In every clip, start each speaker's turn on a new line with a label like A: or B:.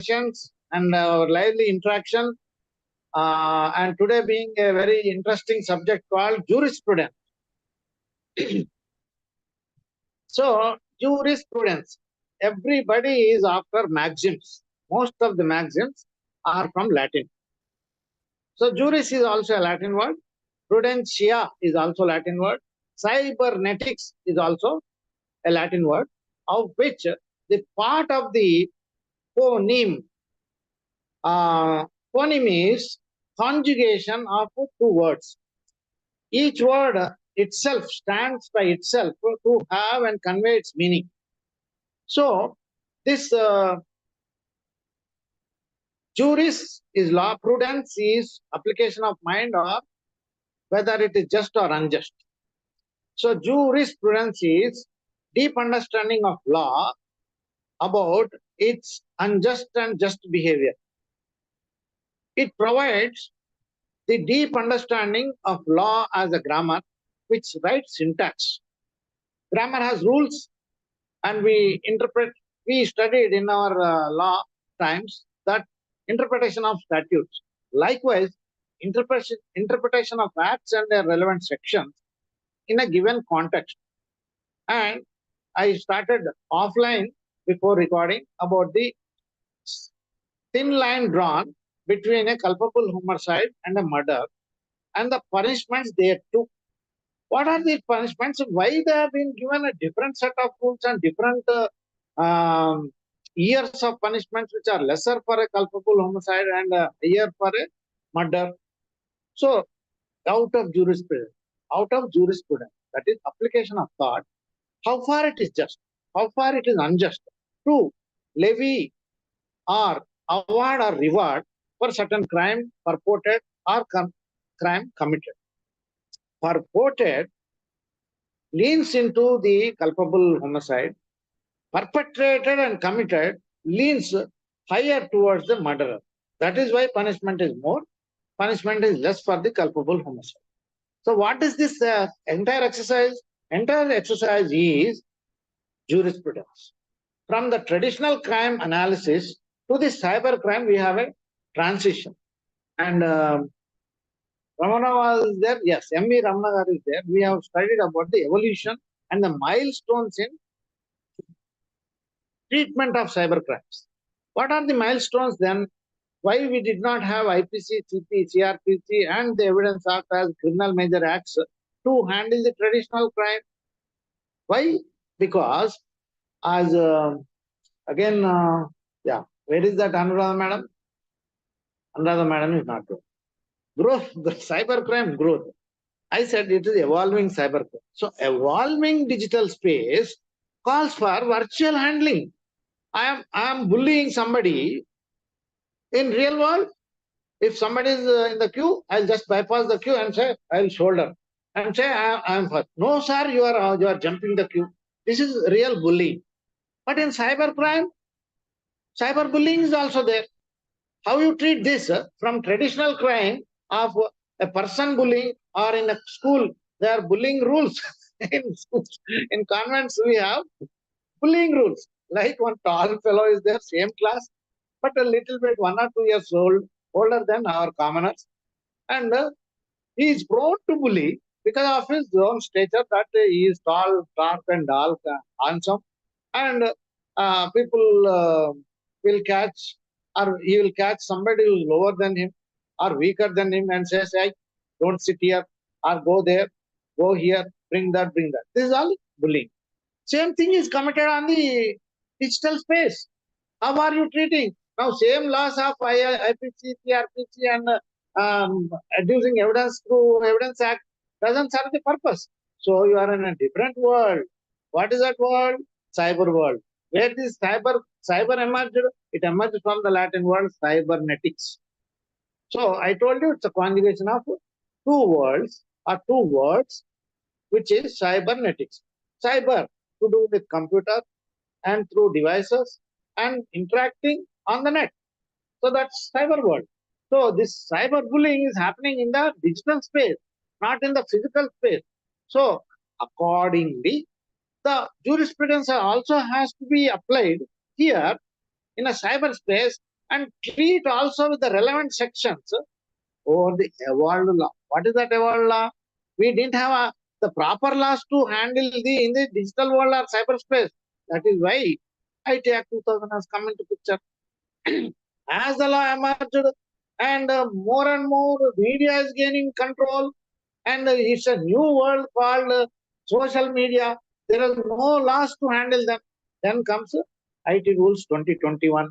A: questions and our lively interaction. And today being a very interesting subject called jurisprudence. So, jurisprudence. Everybody is after maxims. Most of the maxims are from Latin. So, juris is also a Latin word. Prudentia is also a Latin word. Cybernetics is also a Latin word, of which the part of the phoneme, phoneme is conjugation of two words. Each word itself stands by itself to have and convey its meaning. So, this juris is law, prudence is application of mind or whether it is just or unjust. So, jurisprudence is deep understanding of law about its unjust and just behavior. It provides the deep understanding of law as a grammar, which writes syntax. Grammar has rules, and we studied in our law times that interpretation of statutes. Likewise, interpretation of acts and their relevant sections in a given context. And I started offline before recording about the thin line drawn between a culpable homicide and a murder and the punishments they took. What are these punishments? Why they have been given a different set of rules and different years of punishments which are lesser for a culpable homicide and a year for a murder? So, out of jurisprudence, that is application of thought, how far it is just, how far it is unjust to levy or award or reward for certain crime purported or crime committed. Purported leans into the culpable homicide, perpetrated and committed leans higher towards the murderer. That is why punishment is more, punishment is less for the culpable homicide. So what is this entire exercise? Entire exercise is jurisprudence. From the traditional crime analysis to the cyber crime, we have a transition. And Ramana was there, yes, M.V. Ramana is there. We have studied about the evolution and the milestones in treatment of cyber crimes. What are the milestones then? Why we did not have IPC, CP, CRPC and the Evidence Act as criminal major acts to handle the traditional crime? Why? Because as again, where is that Anuradha madam? Anuradha madam is not good. Growth, the cyber crime growth. I said it is evolving cyber crime. So evolving digital space calls for virtual handling. I am bullying somebody in real world. If somebody is in the queue, I'll just bypass the queue and say I'll shoulder and say I am first. No, sir, you are jumping the queue. This is real bullying. But in cyber crime, cyber bullying is also there. How you treat this from traditional crime of a person bullying or in a school, there are bullying rules. In schools, in convents, we have bullying rules. Like one tall fellow is there, same class, but a little bit 1 or 2 years old, older than our commoners. And he is prone to bully because of his own stature that he is tall, dark and dark, handsome. And people will catch or he will catch somebody who is lower than him or weaker than him and says, hey, don't sit here or go there, go here, bring that, bring that. This is all bullying. Same thing is committed on the digital space. How are you treating? Now, same laws of IPC, CRPC and adducing evidence through Evidence Act doesn't serve the purpose. So, you are in a different world. What is that world? Cyber world. Where this cyber emerged? It emerged from the Latin word cybernetics. So, I told you it's a conjugation of two words or two words, which is cybernetics. Cyber to do with computer and through devices and interacting on the net. So that's cyber world. So this cyber bullying is happening in the digital space, not in the physical space. So accordingly, the jurisprudence also has to be applied here in a cyberspace and treat also with the relevant sections over the evolved law. What is that evolved law? We didn't have the proper laws to handle in the digital world or cyberspace. That is why IT Act 2000 has come into picture. As the law emerged and more and more media is gaining control, and it's a new world called social media. There are no laws to handle them. Then comes IT Rules 2021.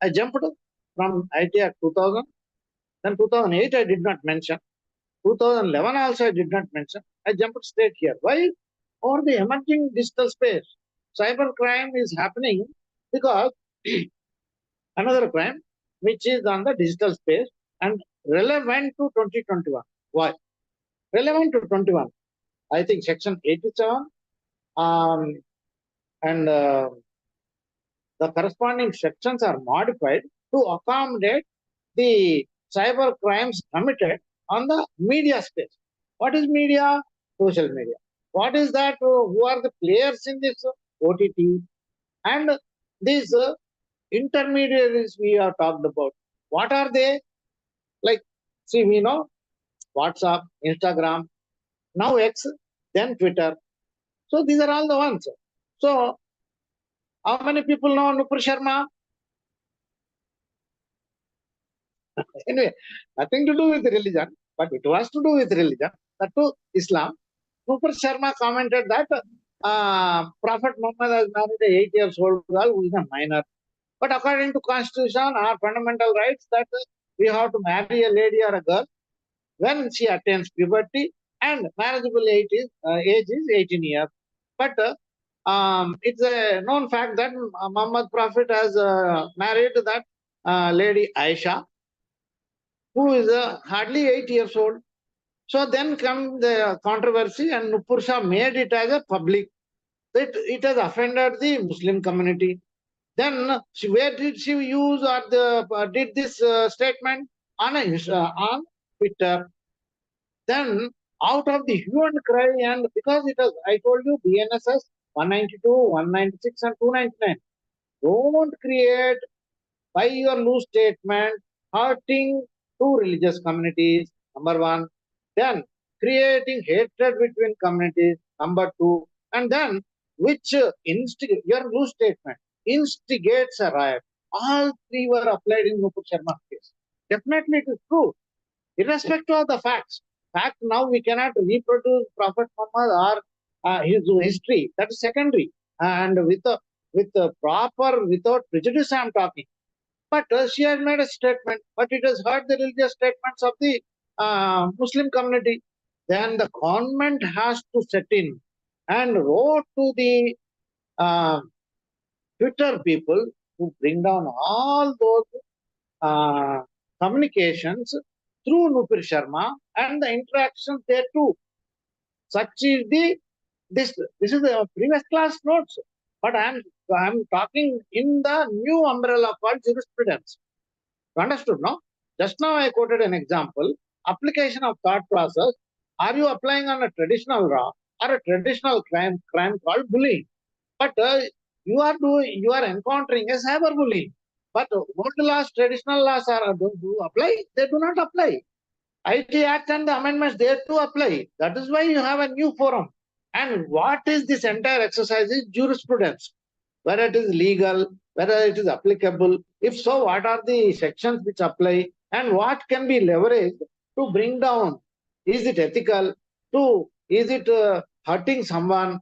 A: I jumped from IT Act 2000. Then 2008 I did not mention. 2011 also I did not mention. I jumped straight here. Why? Over the emerging digital space, cyber crime is happening because another crime which is on the digital space and relevant to 2021. Why? Relevant to 21. I think section 87 and the corresponding sections are modified to accommodate the cyber crimes committed on the media space. What is media? Social media. What is that? Who are the players in this OTT? And these intermediaries we have talked about. What are they? Like, see, we know WhatsApp, Instagram, now X, then Twitter. So these are all the ones. So how many people know Nupur Sharma? Anyway, nothing to do with religion, but it was to do with religion, that too Islam. Nupur Sharma commented that Prophet Muhammad has married a 8 years old girl who is a minor. But according to constitution or fundamental rights, that we have to marry a lady or a girl when she attains puberty and marriageable age is 18 years. But it's a known fact that Muhammad Prophet has married that lady Aisha, who is hardly 8 years old. So then come the controversy, and Nupur Shah made it as a public. It has offended the Muslim community. Then where did she use or did this statement? On Twitter. Then out of the hue and cry, and because it was, I told you, BNSS 192, 196 and 299. Don't create by your loose statement hurting two religious communities, number one. Then creating hatred between communities, number two. And then which your loose statement instigates a riot. All three were applied in Nupur Sharma's case. Definitely it is true, irrespective of the facts. Fact now we cannot reproduce Prophet Muhammad or his history. That is secondary. And with the proper, without prejudice, I am talking. But she has made a statement, but it has hurt the religious statements of the Muslim community. Then the government has to set in and wrote to the Twitter people to bring down all those communications through Nupur Sharma and the interactions there too. Such is this is the previous class notes, but I'm talking in the new umbrella called jurisprudence. Understood, no? Just now I quoted an example. Application of thought process. Are you applying on a traditional law or a traditional crime called bullying? But you are encountering a cyber bullying. But old laws, traditional laws do apply. They do not apply. IT Act and the amendments there to apply. That is why you have a new forum. And what is this entire exercise is jurisprudence. Whether it is legal, whether it is applicable. If so, what are the sections which apply and what can be leveraged to bring down? Is it ethical? Is it hurting someone?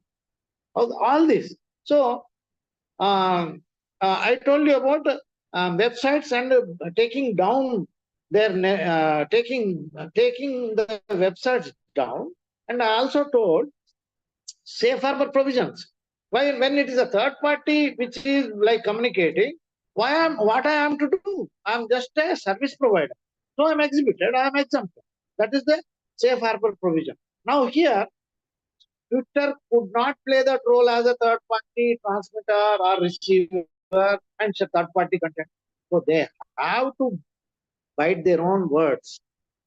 A: All this. So, I told you about websites and taking down their taking the websites down, and I also told safe harbor provisions. Why, when it is a third party which is like communicating, what I am to do? I am just a service provider. So I am exhibited, I am exempted. That is the safe harbor provision. Now here, Twitter could not play that role as a third party transmitter or receiver and third party content. So they have to bite their own words.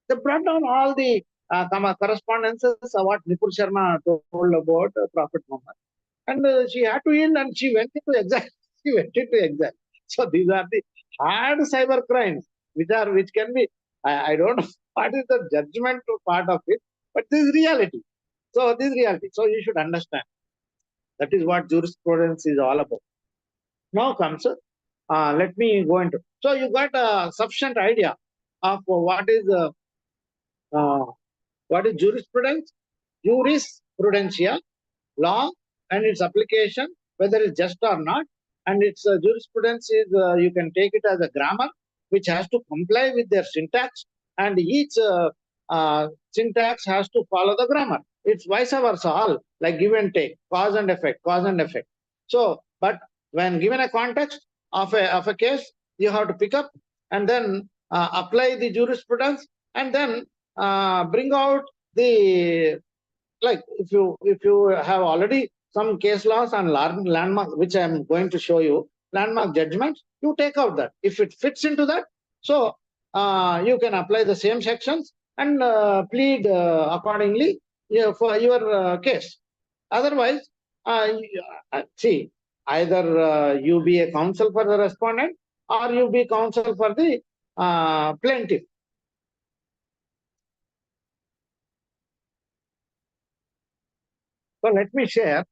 A: They brought down all the correspondences of what Nupur Sharma told about Prophet Muhammad. And she had to yield and she went into exile. She went into exile. So these are the hard cyber crimes, which can be, I don't know what is the judgment part of it, but this is reality. So this is reality. So you should understand. That is what jurisprudence is all about. Now comes, let me go into. So you got a sufficient idea of uh, what is jurisprudence, jurisprudential law and its application, whether it's just or not. And its jurisprudence is, you can take it as a grammar, which has to comply with their syntax, and each syntax has to follow the grammar. It's vice versa, all like give and take, cause and effect, cause and effect. So, but when given a context of a case, you have to pick up and then apply the jurisprudence, and then bring out the, like if you have already some case laws and landmark, which I am going to show you, landmark judgments, you take out that if it fits into that. So you can apply the same sections and plead accordingly, for your case. Otherwise, see, either you be a counsel for the respondent or you be counsel for the plaintiff. So let me share.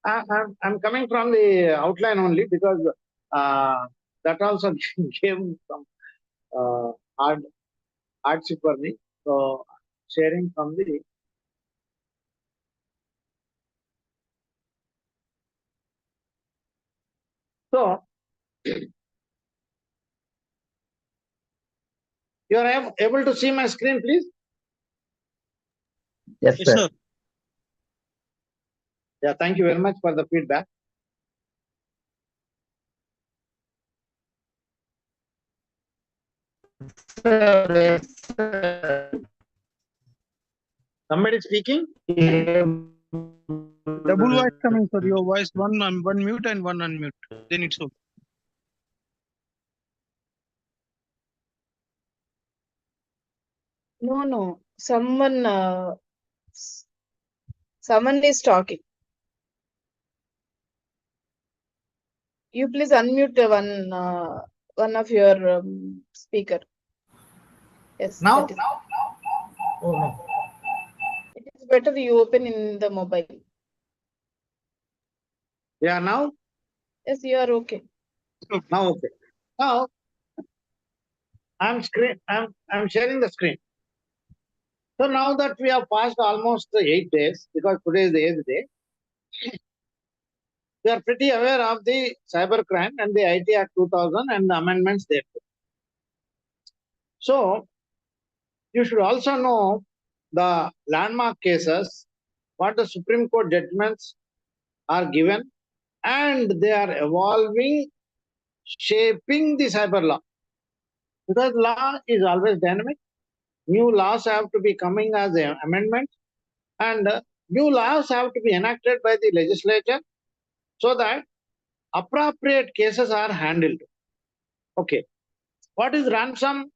A: I'm coming from the outline only because that also gave some uh, hard hardship for me. So sharing from the, so you are able to see my screen, please.
B: Yes,
C: Yes,
B: sir.
C: sir.
A: Yeah, thank you very much for the feedback.
B: Yes, sir.
A: Somebody speaking?
C: Double voice coming, sir. Your voice one mute and one unmute. Then it's okay.
D: No. Someone is talking. You please unmute one of your speaker. Yes.
A: Now?
D: that is-
B: Oh, no.
D: It is better you open in the mobile.
A: Yeah, now?
D: Yes, you are okay.
A: Now, okay. Now, I'm sharing the screen. So now that we have passed almost 8 days, because today is the 8th day, we are pretty aware of the cybercrime and the IT Act 2000 and the amendments there. So you should also know the landmark cases, what the Supreme Court judgments are given, and they are evolving, shaping the cyber law. Because law is always dynamic. New laws have to be coming as an amendment, and new laws have to be enacted by the legislature so that appropriate cases are handled. Okay. What is ransom?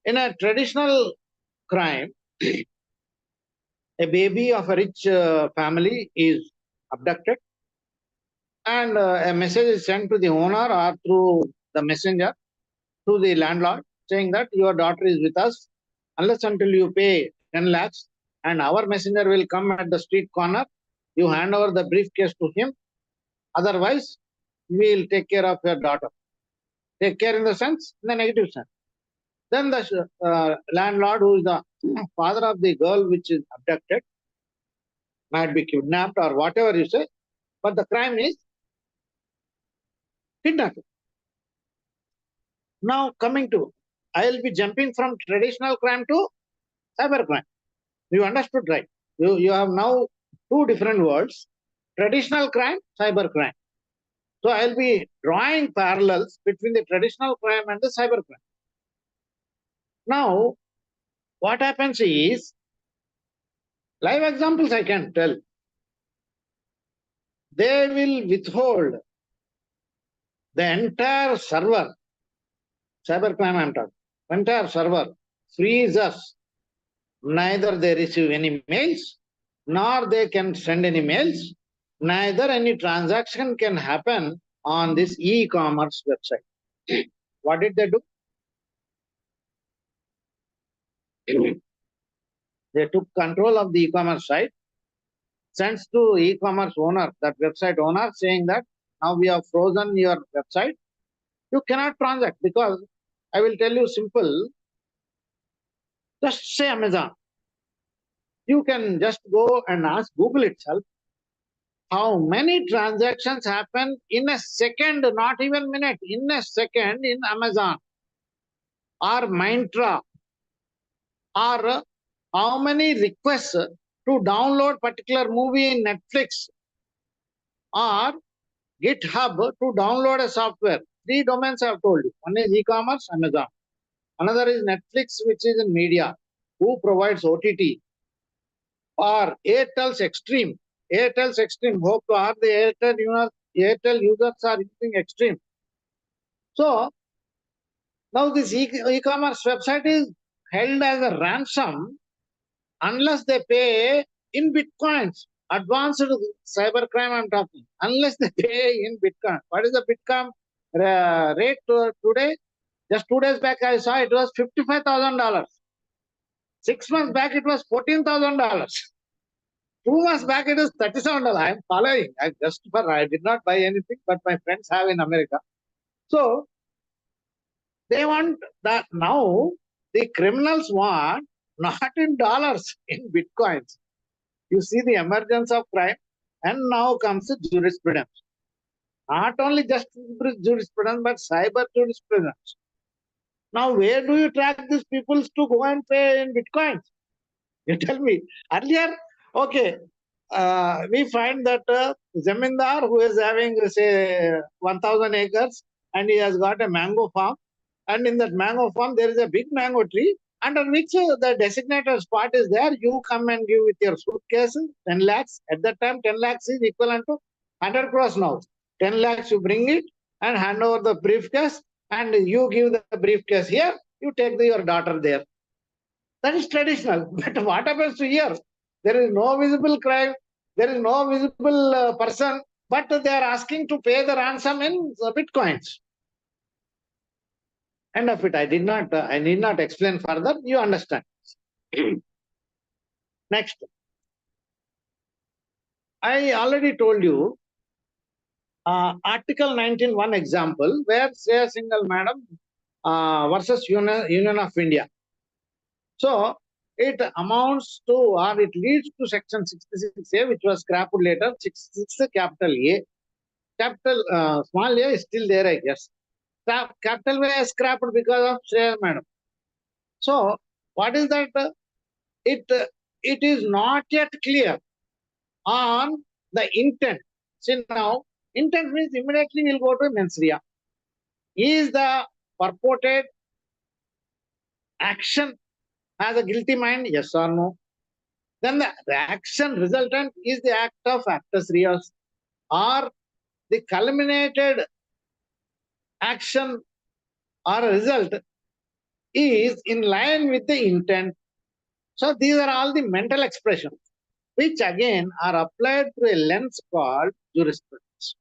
A: In a traditional crime, a baby of a rich family is abducted, and a message is sent to the owner or through the messenger to the landlord saying that your daughter is with us unless until you pay 10 lakhs, and our messenger will come at the street corner. You hand over the briefcase to him. Otherwise, we will take care of your daughter. Take care in the sense, in the negative sense. Then the landlord, who is the father of the girl which is abducted, might be kidnapped or whatever you say, but the crime is kidnapping. Now coming to, I will be jumping from traditional crime to cyber crime. You understood, right? You have now two different words, traditional crime, cyber crime. So I'll be drawing parallels between the traditional crime and the cyber crime. Now, what happens is, live examples I can tell. They will withhold the entire server, cybercrime I'm talking, entire server freezes. Neither they receive any mails, nor they can send any mails, neither any transaction can happen on this e-commerce website. What did they do? They took control of the e-commerce site, sent to e-commerce owner, that website owner, saying that now we have frozen your website. You cannot transact because I will tell you simple. Just say Amazon. You can just go and ask Google itself how many transactions happen in a second, not even minute, in a second in Amazon or Myntra, or how many requests to download particular movie in Netflix or GitHub to download a software. 3 domains I have told you. One is e-commerce, Amazon. Another is Netflix, which is in media, who provides OTT, or Airtel's Extreme. Airtel's Extreme. Hope to are the Airtel users are using Extreme. So now this e-commerce website is held as a ransom unless they pay in Bitcoins. Advanced cybercrime I'm talking. Unless they pay in Bitcoin. What is the Bitcoin rate today? Just 2 days back I saw it was $55,000. 6 months back it was $14,000. 2 months back it is $37. I am following. I did not buy anything, but my friends have in America. So they want that now. The criminals want not in dollars, in Bitcoins. You see the emergence of crime, and now comes the jurisprudence. Not only just jurisprudence, but cyber jurisprudence. Now, where do you track these people to go and pay in Bitcoins? You tell me. Earlier, okay, we find that Zamindar who is having, say, 1,000 acres, and he has got a mango farm, and in that mango farm, there is a big mango tree, under which the designated spot is there. You come and give with your suitcase, 10 lakhs. At that time, 10 lakhs is equivalent to 100 crores now. 10 lakhs you bring it and hand over the briefcase, and you give the briefcase here, you take your daughter there. That is traditional. But what happens to here? There is no visible crime, there is no visible person, but they are asking to pay the ransom in Bitcoins. End of it. I need not explain further. You understand. Next. I already told you Article 19(1) example where Shreya Singhal madam versus Union of India. So it amounts to, or it leads to section 66A, which was scrapped later. 66 capital A. Capital small a is still there, I guess. Capital A is scrapped because of Shreya madam. So what is that? It is not yet clear on the intent. See now, intent means immediately we'll go to mens rea. Is the purported action has a guilty mind, yes or no? Then the action resultant is the act of actus reus, or the culminated action or result is in line with the intent. So these are all the mental expressions, which again are applied through a lens called jurisprudence.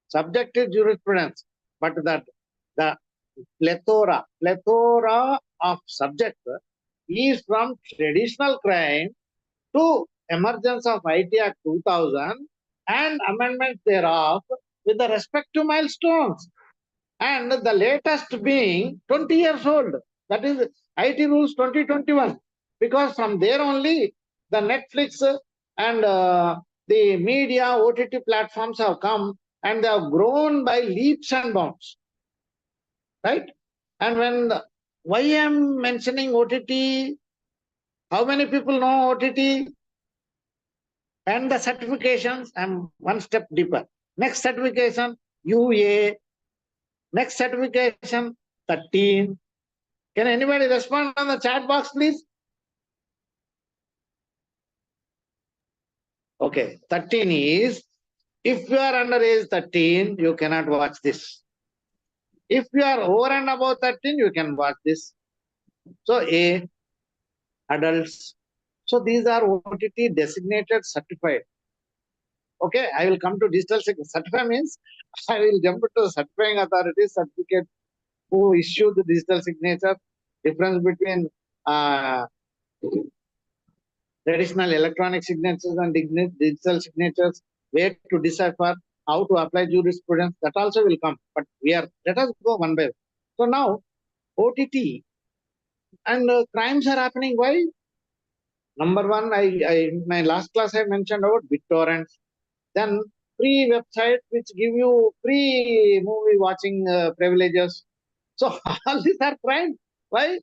A: Subjective jurisprudence, but that the plethora of subject is from traditional crime to emergence of IT Act 2000 and amendments thereof with the respective milestones. And the latest being 20 years old. That is IT rules 2021. Because from there only the Netflix and the media OTT platforms have come, and they have grown by leaps and bounds. Right? And why I am mentioning OTT? How many people know OTT? And the certifications, I'm one step deeper. Next certification, UA. Next certification, 13. Can anybody respond on the chat box, please? Okay, 13 is, if you are under age 13, you cannot watch this. If you are over and above 13, you can watch this. So A, adults. So these are OTT designated certified. Okay, I will come to digital certify means I will jump to the certifying authority certificate who issue the digital signature, difference between traditional electronic signatures and digital signatures, where to decipher, how to apply jurisprudence, that also will come. But let us go one by one. So now, OTT and crimes are happening. Why? Number one, in my last class I mentioned about BitTorrents. Then free websites which give you free movie watching privileges. So all these are crime. Why?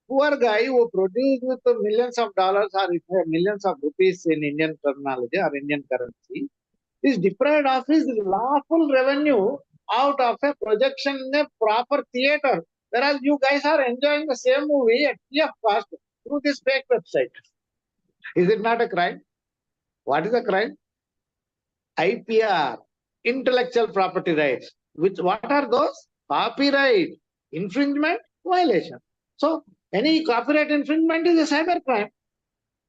A: Poor guy who produced with millions of dollars or millions of rupees in Indian terminology or Indian currency is deprived of his lawful revenue out of a projection in a proper theater. Whereas you guys are enjoying the same movie at free of cost through this fake website. Is it not a crime? What is a crime? IPR, intellectual property rights. What are those? Copyright infringement violation. So any copyright infringement is a cyber crime.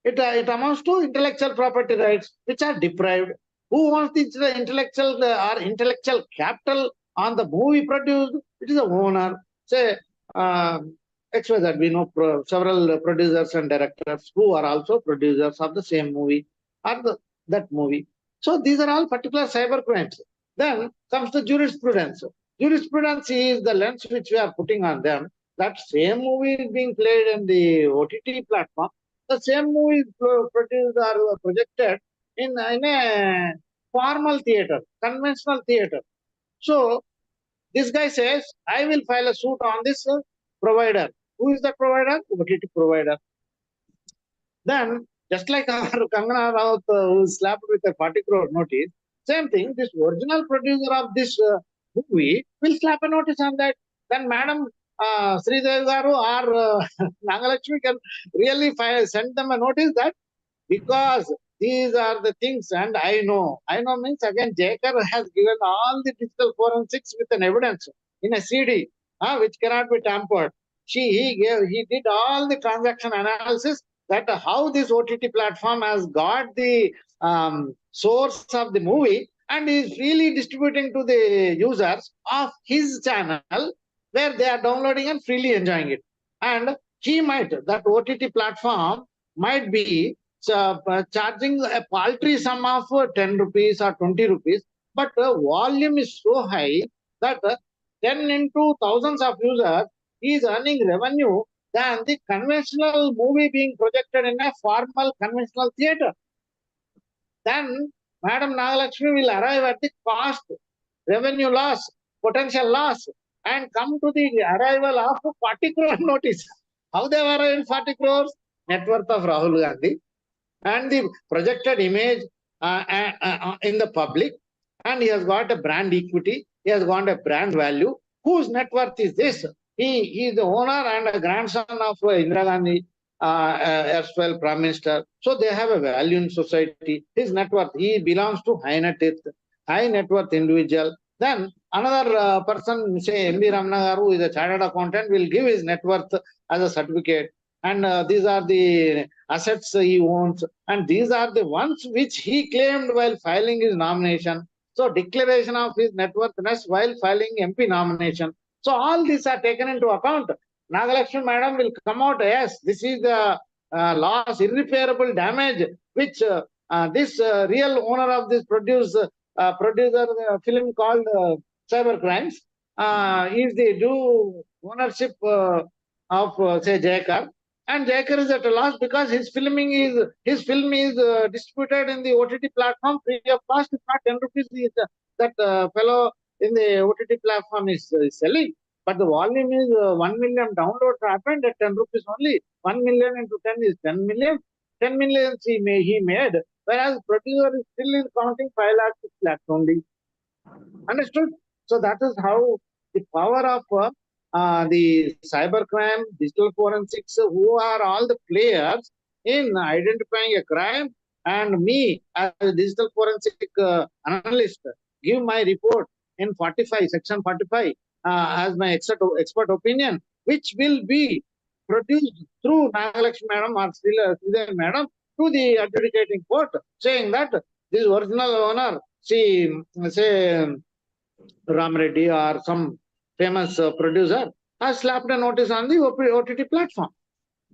A: It amounts to intellectual property rights which are deprived. Who wants the intellectual or intellectual capital on the movie produced? It is the owner. Say XYZ, we know several producers and directors who are also producers of the same movie or that movie. So these are all particular cyber crimes. Then comes the jurisprudence. Jurisprudence is the lens which we are putting on them. That same movie is being played in the OTT platform. The same movie is produced or projected in a formal theater, conventional theater. So this guy says, I will file a suit on this provider. Who is the provider? OTT provider. Then, just like our Kangana Ranaut who is slapped with a 40 crore notice, same thing, this original producer of this movie will slap a notice on that. Then Madam Sridevi Garu or Nagalakshmi can really send them a notice that because these are the things, and I know means again Jayakar has given all the digital forensics with an evidence in a CD, which cannot be tampered. He did all the transaction analysis that how this OTT platform has got the source of the movie and is freely distributing to the users of his channel where they are downloading and freely enjoying it. And that OTT platform might be charging a paltry sum of 10 rupees or 20 rupees, but the volume is so high that 10 into thousands of users is earning revenue than the conventional movie being projected in a formal conventional theater. Then Madam Nagalakshmi will arrive at the cost, revenue loss, potential loss, and come to the arrival of 40 crore notice. How they have arrived 40 crores? Net worth of Rahul Gandhi and the projected image in the public, and he has got a brand equity, he has got a brand value. Whose net worth is this? He is the owner and a grandson of Indira Gandhi, erstwhile Prime Minister. So they have a value in society. His net worth, he belongs to high net worth individual. Then another person, say M.B. Ramana Garu, is a chartered accountant, will give his net worth as a certificate. And these are the assets he owns. And these are the ones which he claimed while filing his nomination. So declaration of his net worthness while filing MP nomination. So all these are taken into account. Nagalakshmi Madam will come out, yes, this is the loss, irreparable damage, which this real owner of this producer film called Cyber Crimes is the due ownership of say Jayakar. And Jayakar is at a loss because his film is distributed in the OTT platform free of cost. It's not 10 rupees that fellow in the OTT platform is selling. But the volume is 1 million downloads happened at 10 rupees only. 1 million into 10 is 10 million. 10 million he made, whereas producer is still counting 5 lakhs, 6 lakhs only. Understood? So that is how the power of the cybercrime, digital forensics, who are all the players in identifying a crime, and me as a digital forensic analyst give my report in 45, section 45 as my expert opinion, which will be produced through Nagalakshmi Madam or Sridevi Madam to the adjudicating court, saying that this original owner, see, say Ram Reddy or some famous producer, has slapped a notice on the OTT platform.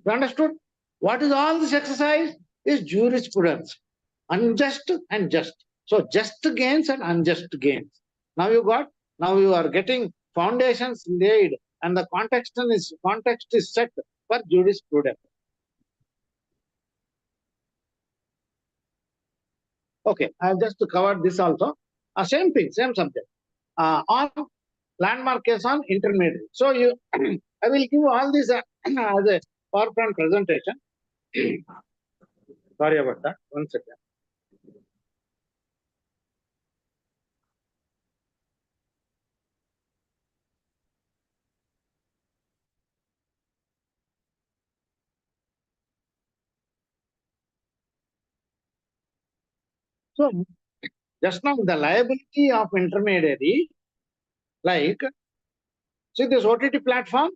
A: You understood? What is all this exercise? Is jurisprudence. Unjust and just. So just gains and unjust gains. Now you are getting foundations laid and the context is set for jurisprudence. Okay, I have just covered this also. Same thing, same subject. On landmark case on intermediary. So I will give all this as a PowerPoint presentation. Sorry about that. 1 second. So just now the liability of intermediary, like, see, this OTT platform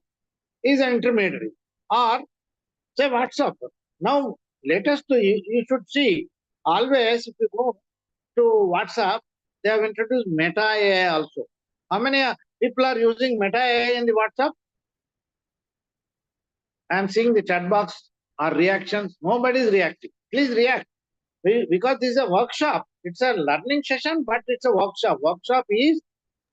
A: is an intermediary, or say WhatsApp. Now latest you should see, always if you go to WhatsApp, they have introduced Meta AI also. How many people are using Meta AI in the WhatsApp? I am seeing the chat box or reactions. Nobody is reacting. Please react. Because this is a workshop. It's a learning session, but it's a workshop. Workshop is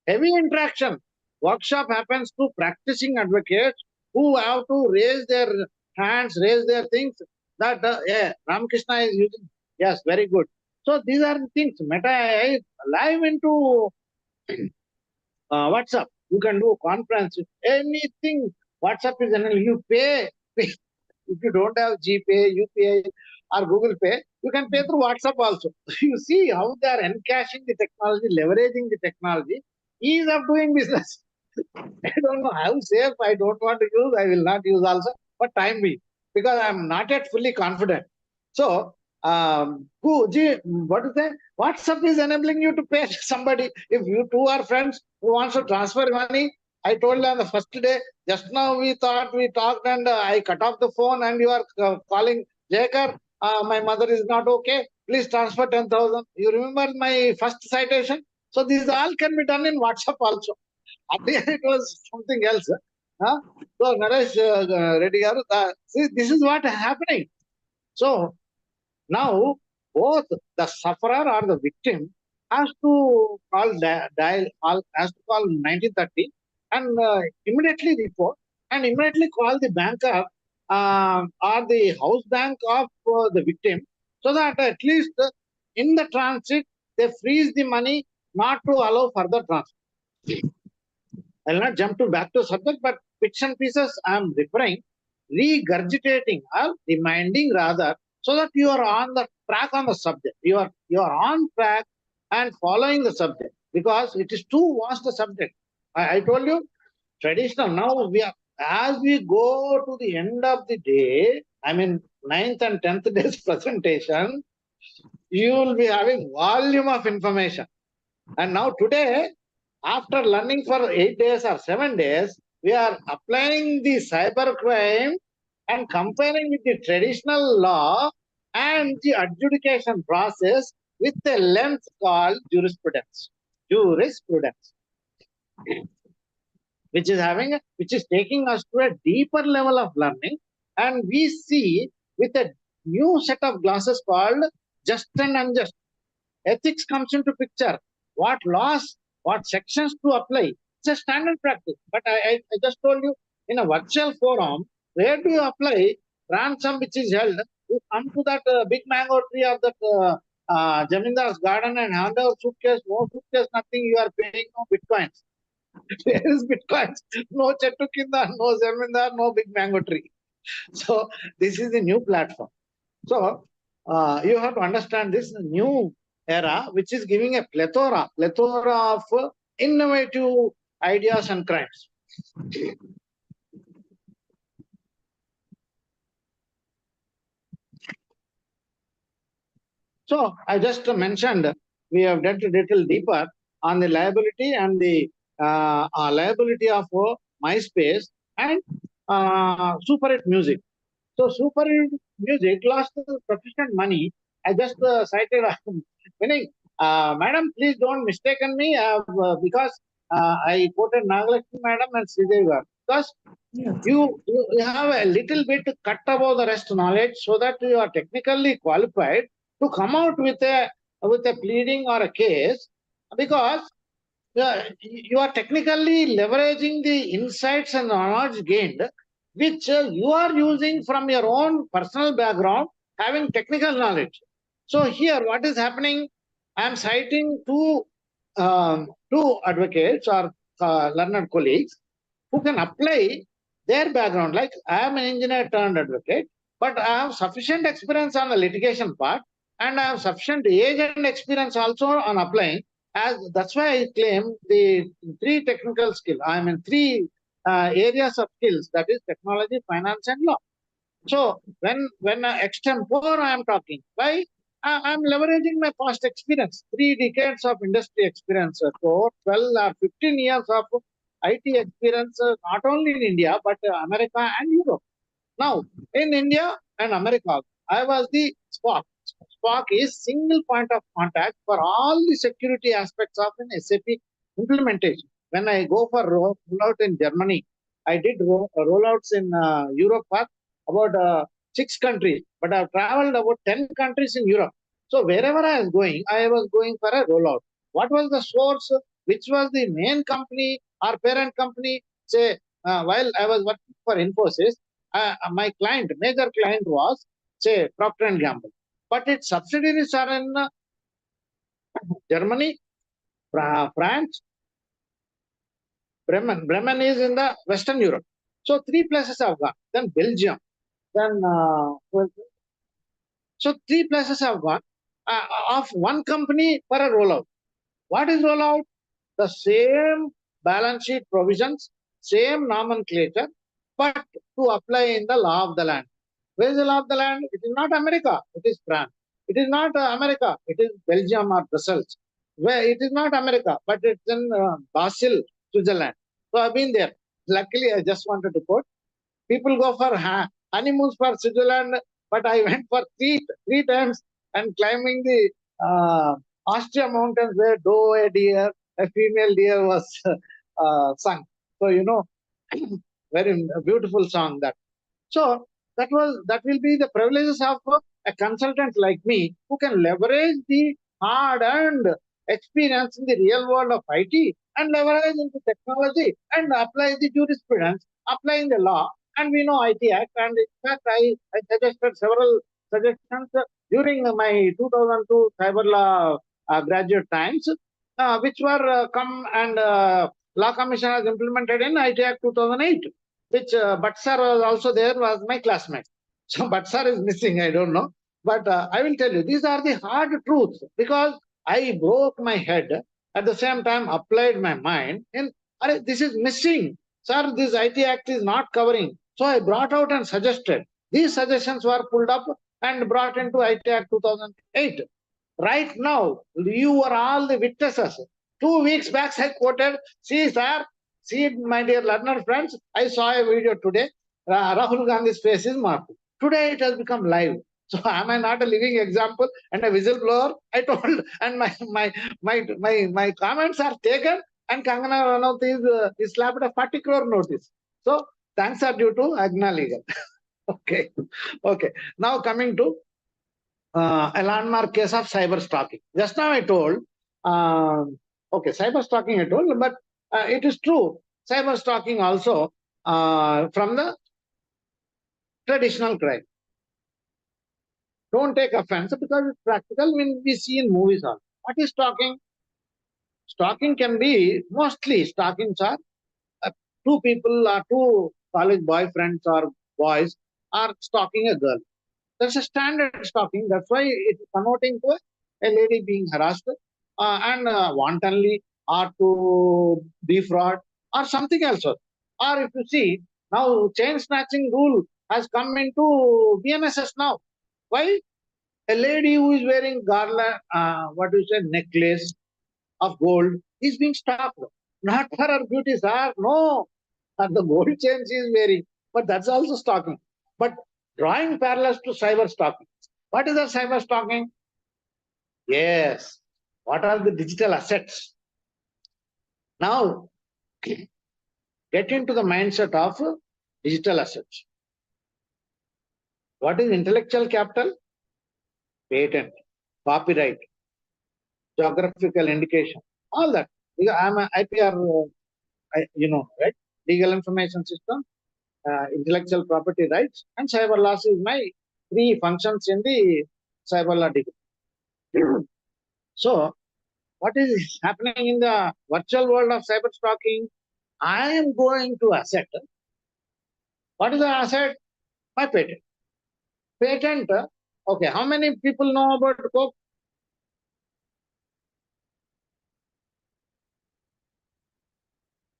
A: heavy interaction. Workshop happens to practicing advocates who have to raise their hands, raise their things. That yeah, Ramakrishna is using. Yes, very good. So these are the things. Meta AI live into WhatsApp. You can do conference, anything. WhatsApp is you pay. If you don't have GPay, UPI, or Google Pay, you can pay through WhatsApp also. You see how they are encashing the technology, leveraging the technology, ease of doing business. I don't know how safe. I don't want to use. I will not use also. But time being, because I am not yet fully confident. So, what is that? WhatsApp is enabling you to pay somebody. If you two are friends who wants to transfer money, I told on the first day, just now we talked and I cut off the phone and you are calling Jayakar, my mother is not okay. Please transfer 10,000. You remember my first citation? So these all can be done in WhatsApp also. Earlier it was something else. Huh? So Naresh Reddy garu, see, this is what is happening. So now both the sufferer or the victim has to call has to call 1930 and immediately report and immediately call the banker or the house bank of the victim, so that at least in the transit they freeze the money not to allow further transfer. I'll not jump to back to subject, but bits and pieces I'm referring, regurgitating or reminding rather, so that you are on the track on the subject. You are on track and following the subject, because it is too vast a subject. I told you, traditional. Now as we go to the end of the day, I mean 9th and 10th day's presentation, you will be having volume of information. And now today, after learning for 8 days or 7 days, we are applying the cyber crime and comparing with the traditional law and the adjudication process with a lens called jurisprudence. Jurisprudence. Which is taking us to a deeper level of learning, and we see with a new set of glasses called just and unjust. Ethics comes into picture. What laws, what sections to apply. It's a standard practice. But I just told you, in a virtual forum, where do you apply ransom which is held? You come to that big mango tree of that Jamindar's garden and hand over suitcase, no suitcase, nothing, you are paying no bitcoins. Where is bitcoins? No chettu kinda, no Zamindar, no big mango tree. So this is the new platform. So you have to understand this new era, which is giving a plethora of innovative ideas and crimes. So I just mentioned, we have delved a little deeper on the liability and the liability of MySpace and Super 8 Music. So Super 8 Music lost sufficient money. I just cited Meaning, madam, please don't mistaken me because I quoted Nagalakshmi madam and Sridevi. Because you have a little bit cut above the rest knowledge so that you are technically qualified to come out with a pleading or a case, because you are technically leveraging the insights and knowledge gained, which you are using from your own personal background, having technical knowledge. So here, what is happening? I am citing two advocates or learned colleagues who can apply their background. Like I am an engineer turned advocate, but I have sufficient experience on the litigation part, and I have sufficient age and experience also on applying. As that's why I claim the three technical skill. I am in three areas of skills, that is technology, finance, and law. So when extempore I am talking, why? I'm leveraging my past experience, 3 decades of industry experience, so 12 or 15 years of IT experience, not only in India, but America and Europe. Now, in India and America, I was the SPOC. SPOC is single point of contact for all the security aspects of an SAP implementation. When I go for rollout in Germany, I did rollouts in Europe for about 6 countries, but I've traveled about 10 countries in Europe. So wherever I was going for a rollout. What was the source? Which was the main company or parent company? Say, while I was working for Infosys, my major client was, say, Procter and Gamble, but its subsidiaries are in Germany, France. Bremen is in the Western Europe. So 3 places I've gone. Then Belgium. Then so 3 places I've gone of one company for a rollout. What is rollout? The same balance sheet provisions, same nomenclature, but to apply in the law of the land. Where is the law of the land? It is not America, it is France. It is not America, it is Belgium or Brussels. Where it is not America, but it's in Basel, Switzerland. So I've been there. Luckily, I just wanted to quote. People go for honeymoons for Switzerland, but I went for three times and climbing the Austria mountains where a deer, a female deer was sung. So very beautiful song that. So that will be the privileges of a consultant like me who can leverage the hard-earned experience in the real world of IT and leverage into technology and apply the jurisprudence, applying the law. And we know IT Act, and in fact, I suggested several suggestions during my 2002 cyber law graduate times, which were come and Law Commission has implemented in IT Act 2008, which Bhatt sir was also there, was my classmate. So Bhatt sir is missing, I don't know. But I will tell you, these are the hard truths, because I broke my head, at the same time applied my mind, and this is missing. Sir, this IT Act is not covering. So I brought out and suggested. These suggestions were pulled up and brought into IT Act 2008. Right now, you are all the witnesses. 2 weeks back, I quoted, see, sir, see, my dear learner friends, I saw a video today. Rahul Gandhi's face is marked. Today it has become live. So am I not a living example and a whistleblower? I told, and my comments are taken, and Kangana Ranaut is slapped a 40 crore notice. So thanks are due to Agna Legal. Okay. Now coming to a landmark case of cyber stalking. Just now I told, cyber stalking I told, but it is true. Cyber stalking also from the traditional crime. Don't take offense, because it's practical when we see in movies also. What is stalking? Stalking can be, mostly stalkings are two people or two college boyfriends or boys are stalking a girl. That's a standard stalking. That's why it is connoting to a lady being harassed and wantonly, or to defraud, or something else. Or if you see, now chain snatching rule has come into BNSS now. Why? A lady who is wearing garland, necklace of gold is being stalked. Not for her beauty, sir. No. The gold chain she is wearing. But that's also stalking. But drawing parallels to cyber stalking. What is the cyber stalking? Yes. What are the digital assets? Now, get into the mindset of digital assets. What is intellectual capital? Patent, copyright, geographical indication, all that. Because I'm an IPR, right? Legal information system, intellectual property rights, and cyber laws is my three functions in the cyber law degree. So, what is happening in the virtual world of cyber stalking? I am going to asset. What is the asset? My patent. Patent. Okay, how many people know about Coke?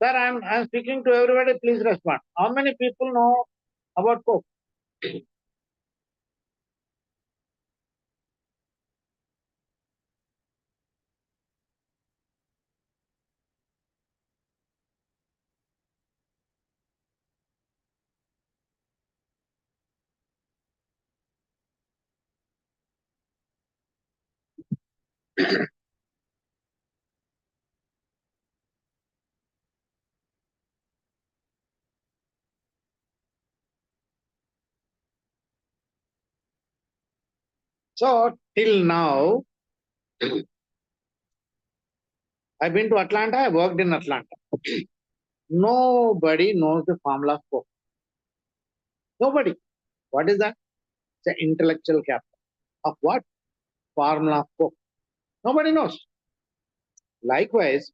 A: Sir, I'm speaking to everybody. Please respond. How many people know about Coke? So till now, I've been to Atlanta. I worked in Atlanta. Nobody knows the formula of Coke. Nobody. What is that? It's an intellectual capital. Of what? Formula of Coke. Nobody knows. Likewise,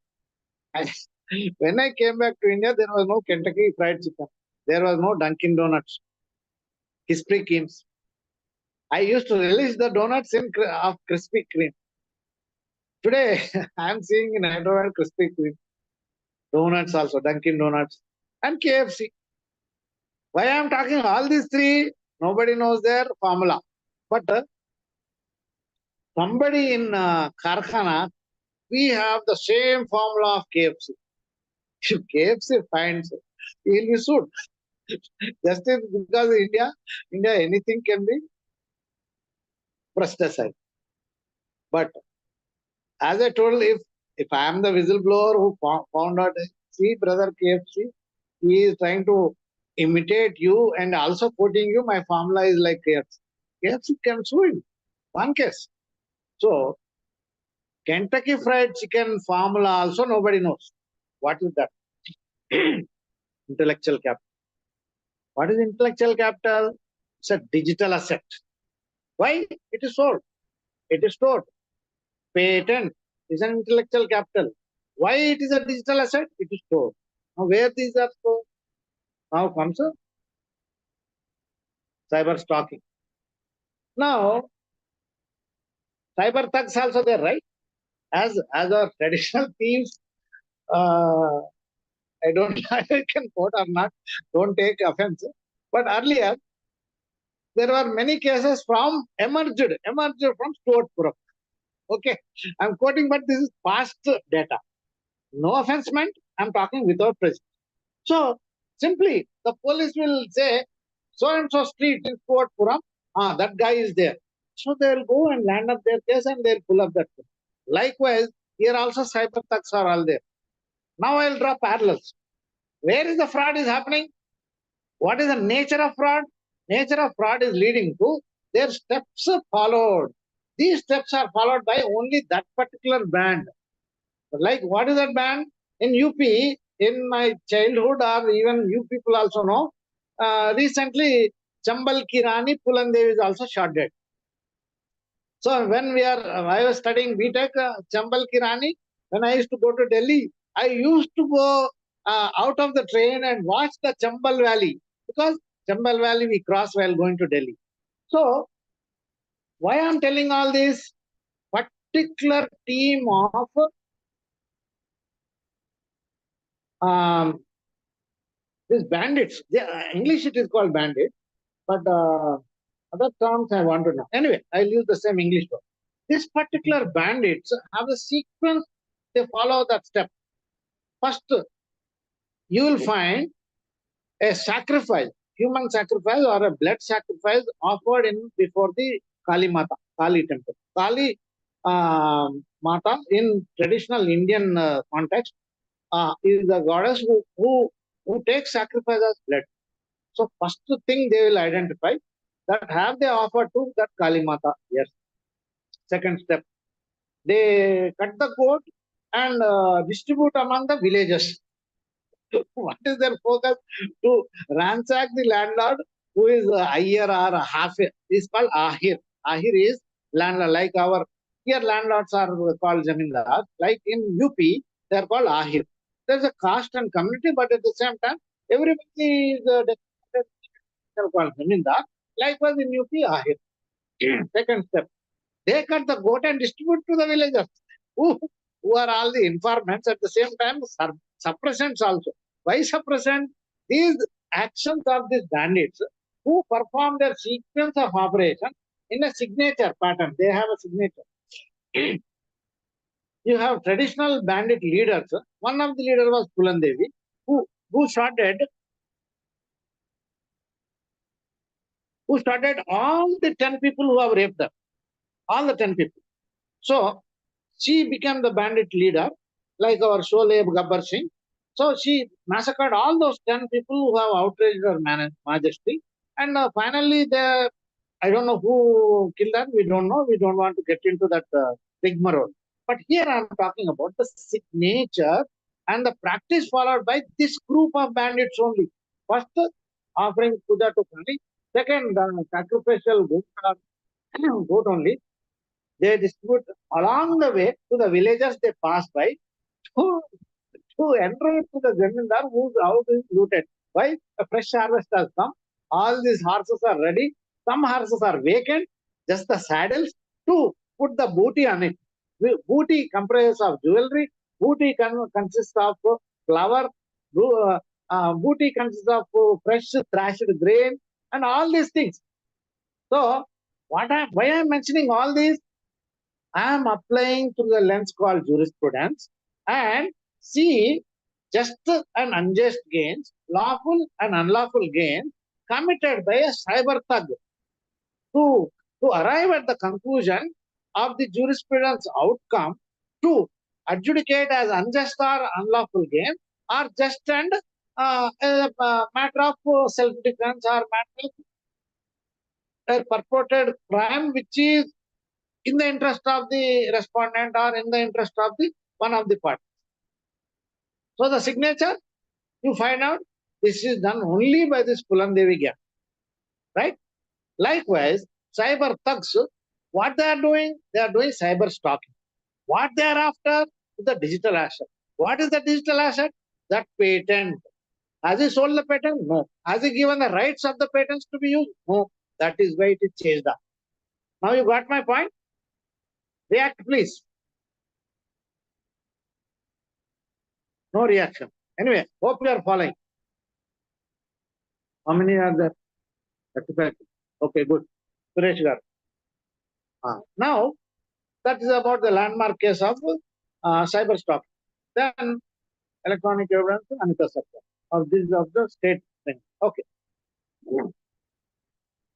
A: when I came back to India, there was no Kentucky Fried Chicken. There was no Dunkin' Donuts, Krispy Kremes. I used to relish the donuts of Krispy Kreme. Today, I'm seeing in Hyderabad Krispy Kreme, donuts also, Dunkin' Donuts, and KFC. Why I'm talking all these three? Nobody knows their formula. But somebody in Karkhana, we have the same formula of KFC. If KFC finds, he'll be sued. Just because India, anything can be brushed aside. But as I told, if I am the whistleblower who found out, see, brother KFC, he is trying to imitate you and also quoting you, my formula is like KFC. KFC can sue him. One case. So, Kentucky Fried Chicken formula also nobody knows. What is that? Intellectual capital. What is intellectual capital? It's a digital asset. Why? It is sold. It is stored. Patent is an intellectual capital. Why it is a digital asset? It is stored. Now, where these are stored? Now comes cyber stalking. Now, cyber thugs also there, right? As our traditional thieves, I don't know if I can quote or not, don't take offense. But earlier, there were many cases emerged from stored proof. Okay, I'm quoting, but this is past data. No offense meant, I'm talking without prejudice. So, simply, the police will say, so and so street in Puram, that guy is there. So, they'll go and land up their case and they'll pull up that case. Likewise, here also cyber thugs are all there. Now, I'll draw parallels. Where is the fraud is happening? What is the nature of fraud? Nature of fraud is leading to their steps followed. These steps are followed by only that particular band. Like, what is that band? In UP, in my childhood, or even you people also know, recently, Chambal Kirani Pulandev is also shot dead. So, when I was studying BTech, Chambal Kirani, when I used to go to Delhi, I used to go out of the train and watch the Chambal Valley, because Chambal Valley we cross while going to Delhi. So, why I'm telling all this? Particular team of these bandits. English it is called bandit, but other terms I want to know. Anyway, I'll use the same English word. This particular bandits have a sequence. They follow that step. First, you will find a sacrifice, human sacrifice or a blood sacrifice offered before the Kali Mata, Kali temple. Kali Mata in traditional Indian context is the goddess who takes sacrifice as blood. So first thing they will identify that have they offered to that Kali Mata. Yes. Second step, they cut the goat and distribute among the villages. What is their focus? To ransack the landlord who is a Ayyar or a Hafir. Is called Ahir. Ahir is landlord. Like our here landlords are called Zamindar. Like in UP, they are called Ahir. There's a caste and community, but at the same time, everybody is called Zamindar. Likewise in UP, Ahir. Second step, they cut the goat and distribute to the villagers who are all the informants at the same time suppressants also. Why suppressant? These actions of these bandits who perform their sequence of operation in a signature pattern. They have a signature. You have traditional bandit leaders. One of the leaders was Pulandevi, who started all the 10 people who have raped them. All the 10 people. So she became the bandit leader, like our Sholay Gabbar Singh. So she massacred all those 10 people who have outraged her majesty. And finally, I don't know who killed them. We don't know. We don't want to get into that rigmarole. But here I am talking about the signature and the practice followed by this group of bandits only. First, offering puja to Kali. Second, sacrificial goat only. They distribute along the way to the villages they pass by to enter to the Zamindar whose house is looted. Why? A fresh harvest has come. All these horses are ready. Some horses are vacant, just the saddles to put the booty on it. Booty comprises of jewelry. Booty consists of flour. Booty consists of fresh thrashed grain and all these things. So, why I am mentioning all these? I am applying to the lens called jurisprudence and see just and unjust gains, lawful and unlawful gains committed by a cyber thug to arrive at the conclusion of the jurisprudence outcome to adjudicate as unjust or unlawful gain or just and a matter of self-defense or matter of a purported crime which is in the interest of the respondent or in the interest of the one of the parties. So the signature, you find out this is done only by this Pulandevi gang, right? Likewise, cyber thugs, what they are doing? They are doing cyber stalking. What they are after is the digital asset. What is the digital asset? That patent. Has he sold the patent? No. Has he given the rights of the patents to be used? No. That is why it is chased up. Now you got my point? React, please. No reaction. Anyway, hope you are following. How many are there? 35. Okay, good. Suresh Gar. Now, that is about the landmark case of cyber stalking. Then, electronic evidence, Anita Sarkar. Of this of the state thing. Okay.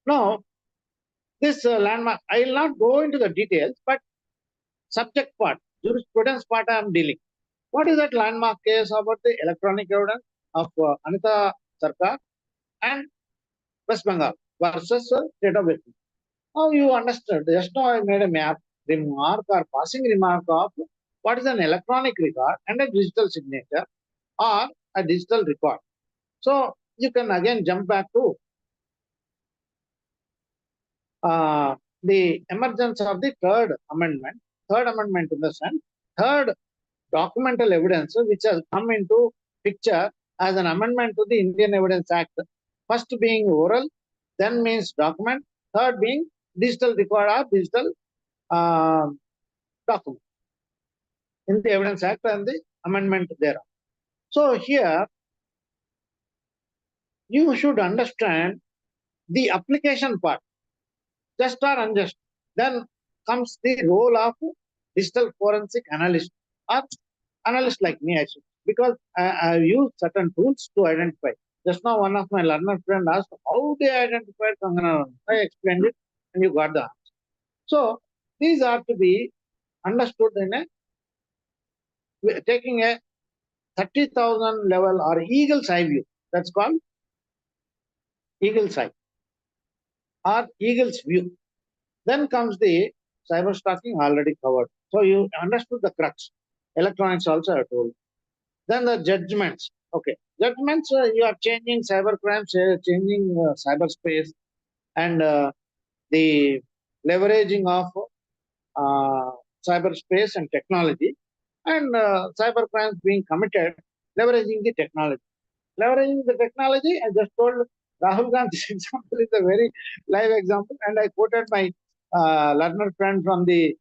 A: Now, this landmark, I will not go into the details, but subject part, jurisprudence part I am dealing. What is that landmark case about the electronic evidence of Anita Sarkar and West Bengal versus state of West Bengal? Now you understood. Just now I made a remark or passing remark of what is an electronic record and a digital signature or a digital record. So you can again jump back to the emergence of the third amendment. Third amendment in the sense, third documental evidence which has come into picture as an amendment to the Indian Evidence Act. First being oral, then means document, third being digital record or digital document in the Evidence Act and the amendment thereof. So here, you should understand the application part, just or unjust. Then comes the role of digital forensic analyst or analyst like me, I should, because I use certain tools to identify. Just now, one of my learner friend asked, how they identified Kangana? I explained it and you got the answer. So, these are to be understood in taking a 30,000 level or eagle's eye view. That's called eagle's eye or eagle's view. Then comes the cyber stalking, already covered. So you understood the crux. Electronics also I told. Then the judgments. Okay, judgments. You are changing cyber crimes, changing cyberspace, and the leveraging of cyberspace and technology, and cyber crimes being committed, leveraging the technology. Leveraging the technology, I just told Rahul Gandhi's example is a very live example, and I quoted my learner friend from the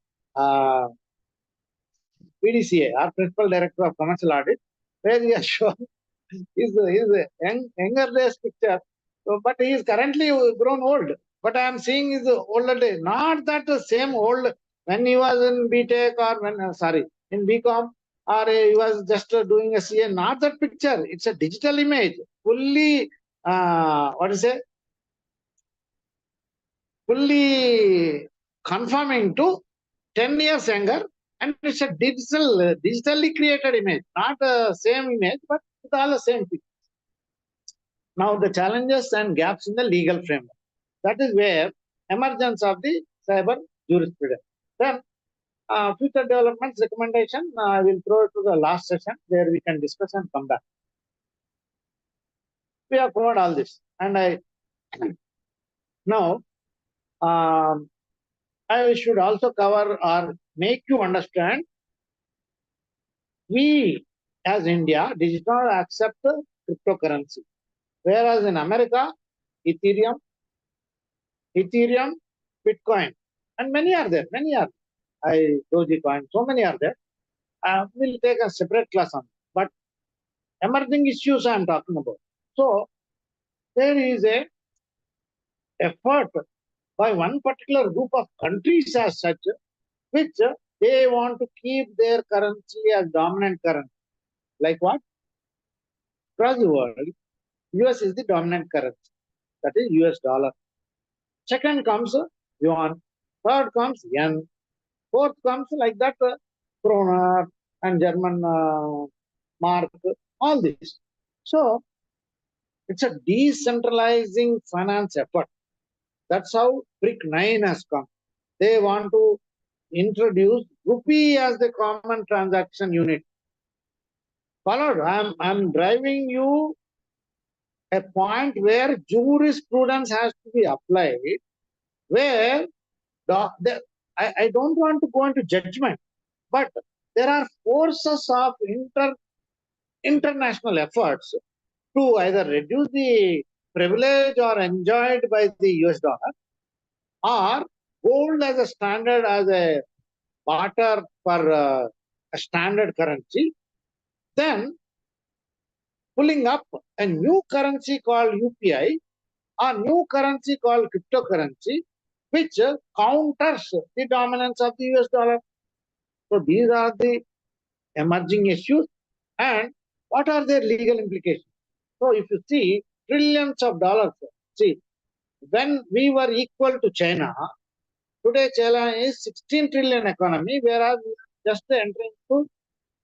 A: PDCA, our Principal Director of Commercial Audit, where he has shown his younger days picture, but he is currently grown old. But I am seeing his older day, not that the same old when he was in BTech or when, in BCom, or he was just doing a CA, not that picture. It's a digital image, fully, fully conforming to 10 years younger, and it's a digitally created image, not the same image, but with all the same picture. Now the challenges and gaps in the legal framework. That is where emergence of the cyber jurisprudence. Then future developments recommendation, I will throw it to the last session where we can discuss and come back. We have covered all this, and now I should also cover or make you understand, we as India did not accept cryptocurrency. Whereas in America, Ethereum, Bitcoin, and many are there. Dogecoin, so many are there. We'll take a separate class on it. But emerging issues I am talking about. So there is a effort by one particular group of countries as such, which they want to keep their currency as dominant currency. Like what? Across the world, US is the dominant currency. That is US dollar. Second comes yuan. Third comes yen. Fourth comes like that kroner and German mark. All this. So it's a decentralizing finance effort. That's how BRIC 9 has come. They want to introduce rupee as the common transaction unit. Followed. I'm driving you a point where jurisprudence has to be applied, where I don't want to go into judgment, but there are forces of international efforts to either reduce the privilege or enjoyed by the US dollar, or gold as a standard, as a barter for a standard currency, then pulling up a new currency called UPI or new currency called cryptocurrency, which counters the dominance of the US dollar. So these are the emerging issues, and what are their legal implications? So if you see trillions of dollars, see, when we were equal to China, today China is 16 trillion economy, whereas we are just entering to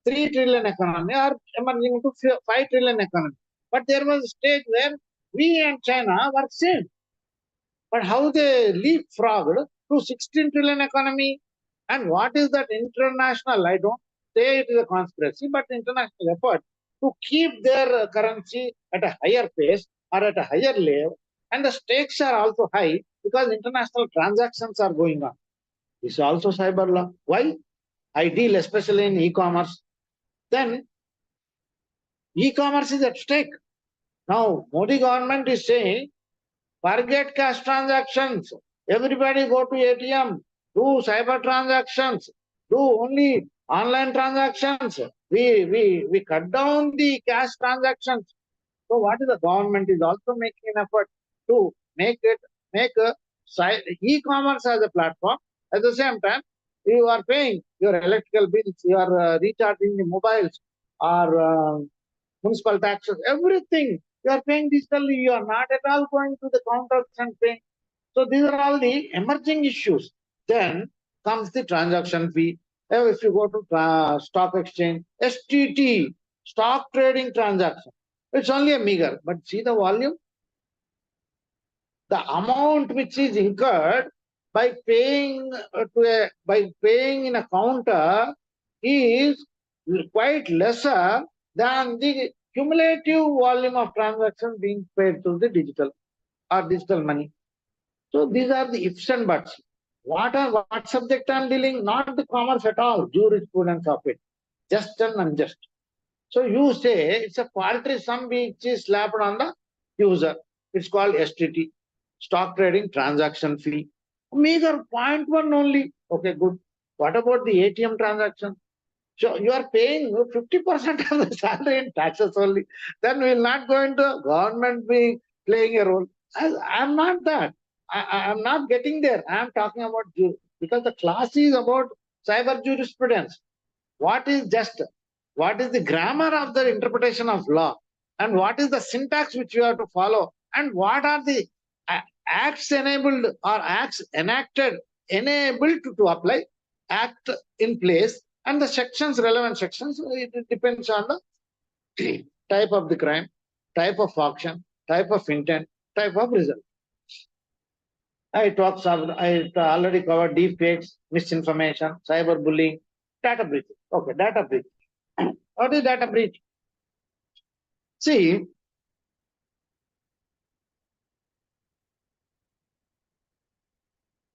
A: 3 trillion economy or emerging to 5 trillion economy. But there was a stage where we and China were same. But how they leapfrogged to 16 trillion economy, and what is that international, I don't say it is a conspiracy, but international effort to keep their currency at a higher pace or at a higher level, and the stakes are also high because international transactions are going on. This is also cyber law. Why? I deal especially in e-commerce. Then e-commerce is at stake. Now Modi government is saying, forget cash transactions. Everybody go to ATM, do cyber transactions, do only online transactions. We cut down the cash transactions. So what is the government is also making an effort to make e-commerce as a platform. At the same time, you are paying your electrical bills, you are recharging the mobiles or municipal taxes, everything you are paying digitally. You are not at all going to the counters and paying. So these are all the emerging issues. Then comes the transaction fee. If you go to stock exchange, STT, stock trading transaction, it's only a meager, but see the volume? The amount which is incurred by paying by paying in a counter is quite lesser than the cumulative volume of transactions being paid to the digital or digital money. So these are the ifs and buts. What subject I'm dealing? Not the commerce at all, jurisprudence of it, just and unjust. So you say it's a paltry sum which is slapped on the user. It's called STT, stock trading transaction fee. Meager 0.1 only. Okay, good. What about the ATM transaction? So you are paying 50% of the salary in taxes only. Then we will not go into government being playing a role. I'm not that. I'm not getting there. I'm talking about because the class is about cyber jurisprudence. What is just? What is the grammar of the interpretation of law? And what is the syntax which you have to follow? And what are the acts enabled or acts enacted, enabled to apply, act in place, and the sections, relevant sections, it depends on the type of the crime, type of action, type of intent, type of result. I already covered deep fakes, misinformation, cyberbullying, data breach. Okay, data breach. What is data breach? See,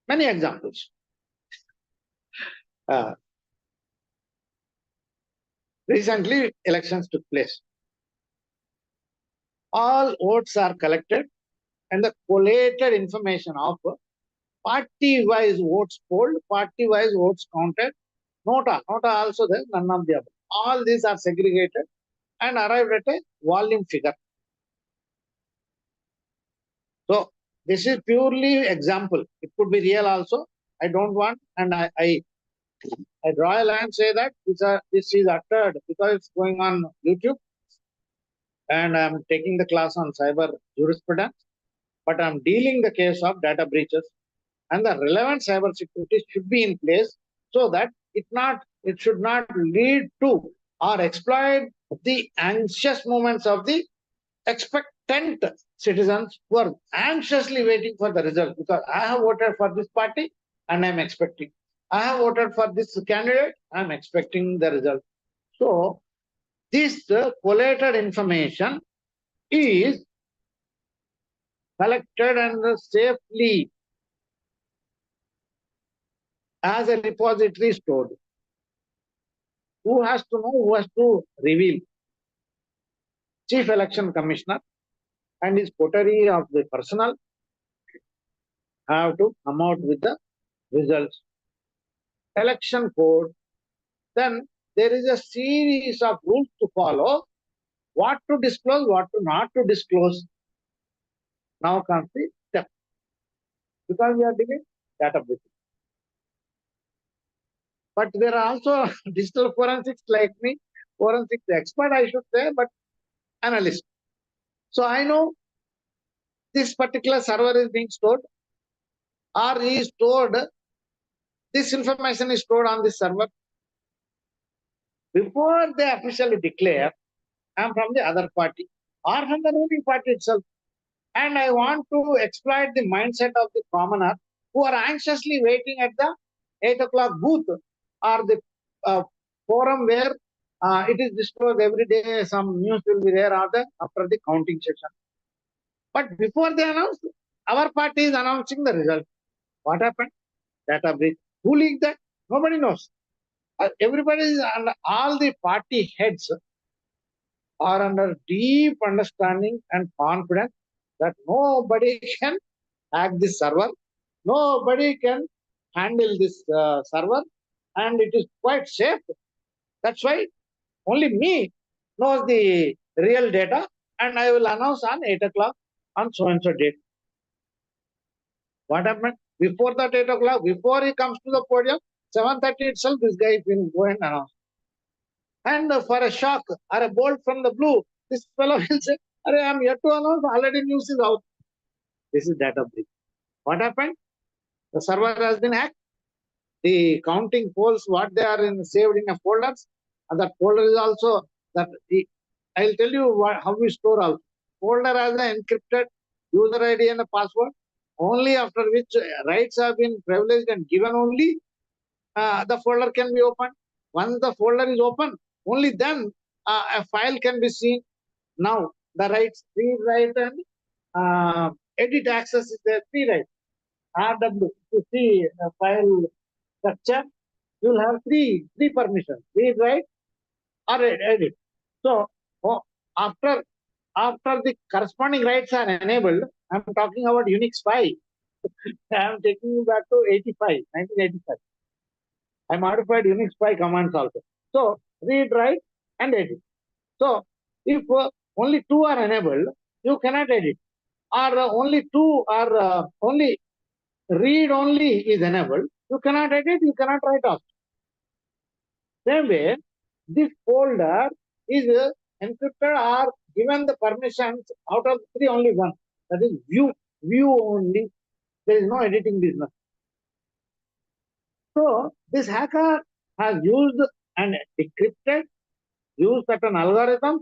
A: many examples. Recently, elections took place. All votes are collected and the collated information of party-wise votes polled, party-wise votes counted, nota also there, none of the above. All these are segregated and arrived at a volume figure. So this is purely example. It could be real also. I don't want, and I draw a line and say that this is uttered because it's going on YouTube, and I'm taking the class on cyber jurisprudence, but I'm dealing the case of data breaches, and the relevant cyber security should be in place so that it should not lead to or exploit the anxious movements of the expectant citizens who are anxiously waiting for the result, because I have voted for this party and I'm expecting. I have voted for this candidate, I'm expecting the result. So this collated information is collected and safely as a repository stored. Who has to know? Who has to reveal? Chief Election Commissioner and his coterie of the personnel have to come out with the results. Election code. Then there is a series of rules to follow. What to disclose, what to not to disclose. Now comes the step. Because we are dealing data breaching. But there are also digital forensics like me, forensics expert I should say, but analyst. So I know this particular server is being stored or is stored, this information is stored on this server. Before they officially declare, I am from the other party or from the ruling party itself, and I want to exploit the mindset of the commoner who are anxiously waiting at the 8 o'clock booth or the forum where it is disclosed every day, some news will be there after the counting session. But before they announce, our party is announcing the result. What happened? Data breach. Who leaked that? Nobody knows. Everybody is under, all the party heads are under deep understanding and confidence that nobody can hack this server, nobody can handle this server, and it is quite safe. That's why only me knows the real data, and I will announce on 8 o'clock on so-and-so date. What happened? Before that 8 o'clock, before he comes to the podium, 7:30 itself, this guy will go and announce. And for a shock or a bolt from the blue, this fellow will say, I am yet to announce, already news is out. This is data breach. What happened? The server has been hacked. the counting poles, what they are saved in a folders, and that folder is also that. I'll tell you how we store also. Folder has an encrypted user ID and a password. Only after which rights have been privileged and given only the folder can be opened. Once the folder is open, only then a file can be seen. Now the rights, read, write, and edit access is there. Three rights. RW. To see a file structure, you will have three permissions: read, write, or edit. So after the corresponding rights are enabled, I'm talking about Unix 5. I'm taking you back to 1985. I modified Unix 5 commands also. So read, write, and edit. So if only two are enabled, you cannot edit. Or only two are only read only is enabled, you cannot edit, you cannot write off. Same way, this folder is encrypted or given the permissions out of three, only one. That is view only. There is no editing business. So this hacker has used and decrypted, used certain algorithm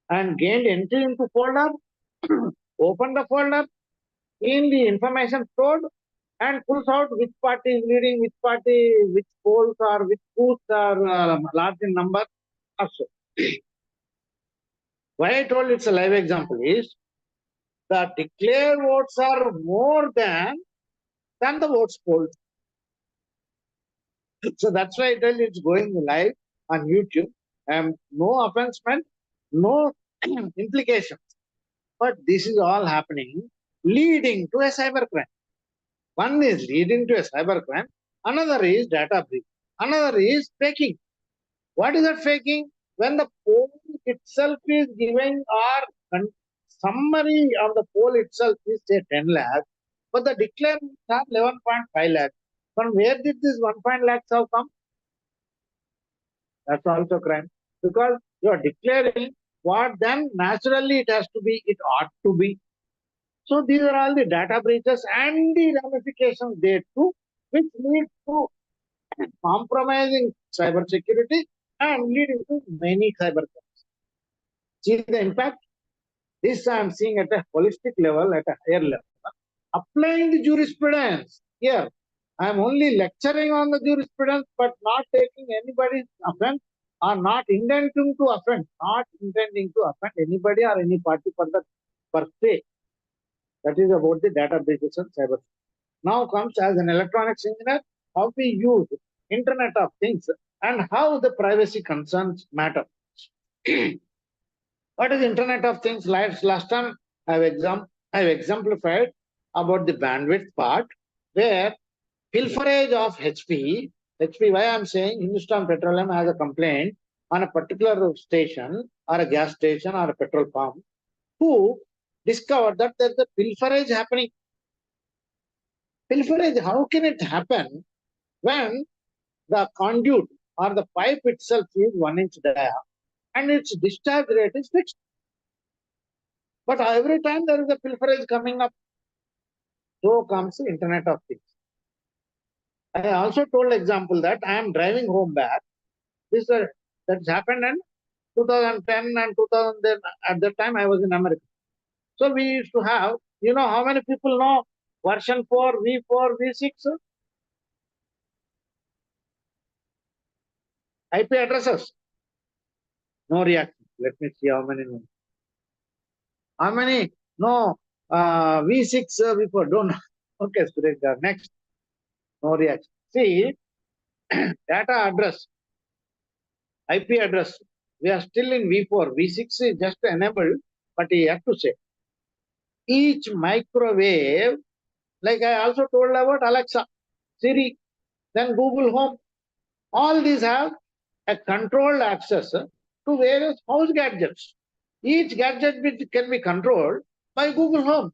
A: and gained entry into folder, opened the folder, in the information stored, and pulls out which party is leading, which party, which polls or which booths are large in number, or so. Why I told it's a live example is the declared votes are more than the votes polled. So that's why I tell you it's going live on YouTube. No offense meant, no implications. But this is all happening, leading to a cybercrime. One is leading to a cybercrime, another is data breach, another is faking. What is that faking? When the poll itself is giving our summary of the poll itself is say 10 lakhs, but the declared are 11.5 lakhs. From where did this 1 lakhs have come? That's also crime. Because you are declaring what then naturally it has to be, it ought to be. So these are all the data breaches and the ramifications there too, which lead to compromising cyber security and leading to many cyber crimes. See the impact? This I am seeing at a holistic level, at a higher level. Applying the jurisprudence here. I am only lecturing on the jurisprudence, but not taking anybody's offense or not intending to offend, anybody or any party per se. That is about the data breaches and cyber. Now comes as an electronics engineer, how we use Internet of Things and how the privacy concerns matter. What is Internet of Things? Last time I've exemplified about the bandwidth part, where pilferage of HP, why I'm saying Hindustan Petroleum has a complaint on a particular station or a gas station or a petrol pump, who discovered that there's a pilferage happening. Pilferage, how can it happen when the conduit or the pipe itself is 1 inch dia and its discharge rate is fixed? But every time there is a pilferage coming up, so comes the Internet of Things. I also told example that I am driving home back. This that's happened in 2010 and 2000. At that time I was in America. So we used to have, you know, how many people know version 4, V4, V6? IP addresses. No reaction. Let me see how many know. How many? No. V6, V4. Don't know. Okay, Suresh, next. No reaction. See, data address, IP address. We are still in V4. V6 is just enabled, but you have to say. Each microwave, like I also told about Alexa, Siri, then Google Home. All these have a controlled access to various house gadgets. Each gadget can be controlled by Google Home.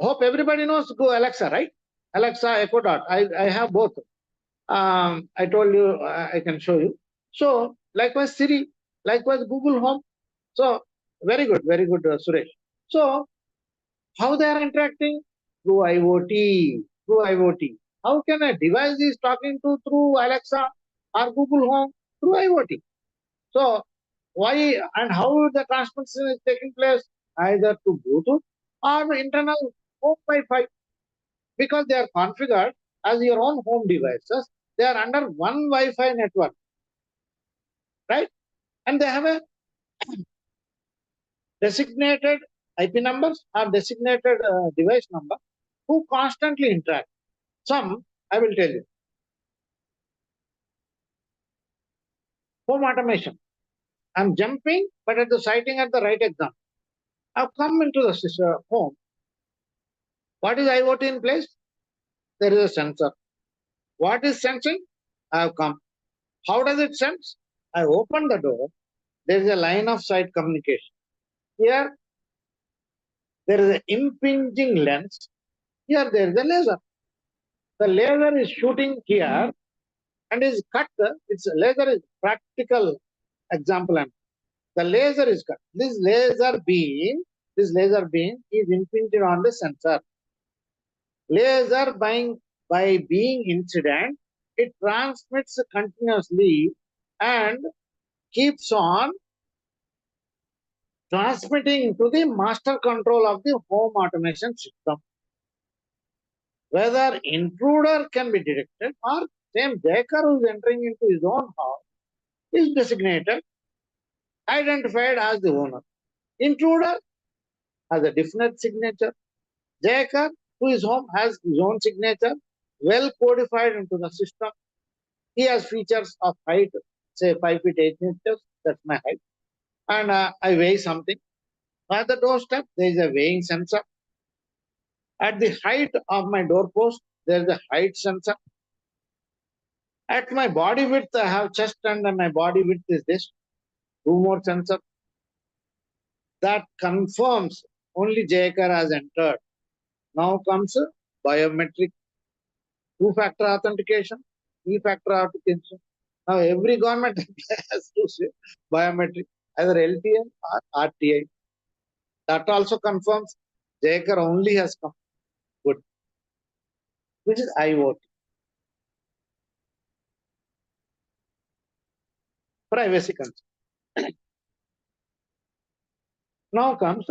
A: Hope everybody knows Go Alexa, right? Alexa, Echo Dot. I have both. I told you I can show you. So likewise Siri, likewise Google Home. So very good, Suresh. So how they are interacting? Through IoT. How can a device is talking to through Alexa or Google Home through IoT? So why and how the transmission is taking place? Either to Bluetooth or internal home Wi-Fi, because they are configured as your own home devices. They are under one Wi-Fi network, right? And they have a designated IP numbers or designated device number who constantly interact. Some, I will tell you, home automation. I'm jumping, but at the citing at the right example. I've come into the home. What is IoT in place? There is a sensor. What is sensing? I have come. How does it sense? I open the door. There is a line of sight communication. Here, there is an impinging lens. Here, there is a laser. The laser is shooting here and is cut. Its laser is practical example. The laser is cut. This laser beam is impinged on the sensor. Laser by being incident, it transmits continuously and keeps on transmitting to the master control of the home automation system. Whether intruder can be detected or same Jacker who is entering into his own house is designated, identified as the owner. Intruder has a definite signature. Jacker, who is home, has his own signature, well codified into the system. He has features of height, say 5 feet 8 inches, that's my height. And I weigh something. At the doorstep, there is a weighing sensor. At the height of my doorpost, there is a height sensor. At my body width, I have chest and my body width is this. Two more sensors. That confirms only Jacker has entered. Now comes biometric, two-factor authentication, three-factor authentication. Now every government has to say biometric, either LTM or RTI. That also confirms Jacker only has come. Good. Which is IoT. Privacy concern. Now comes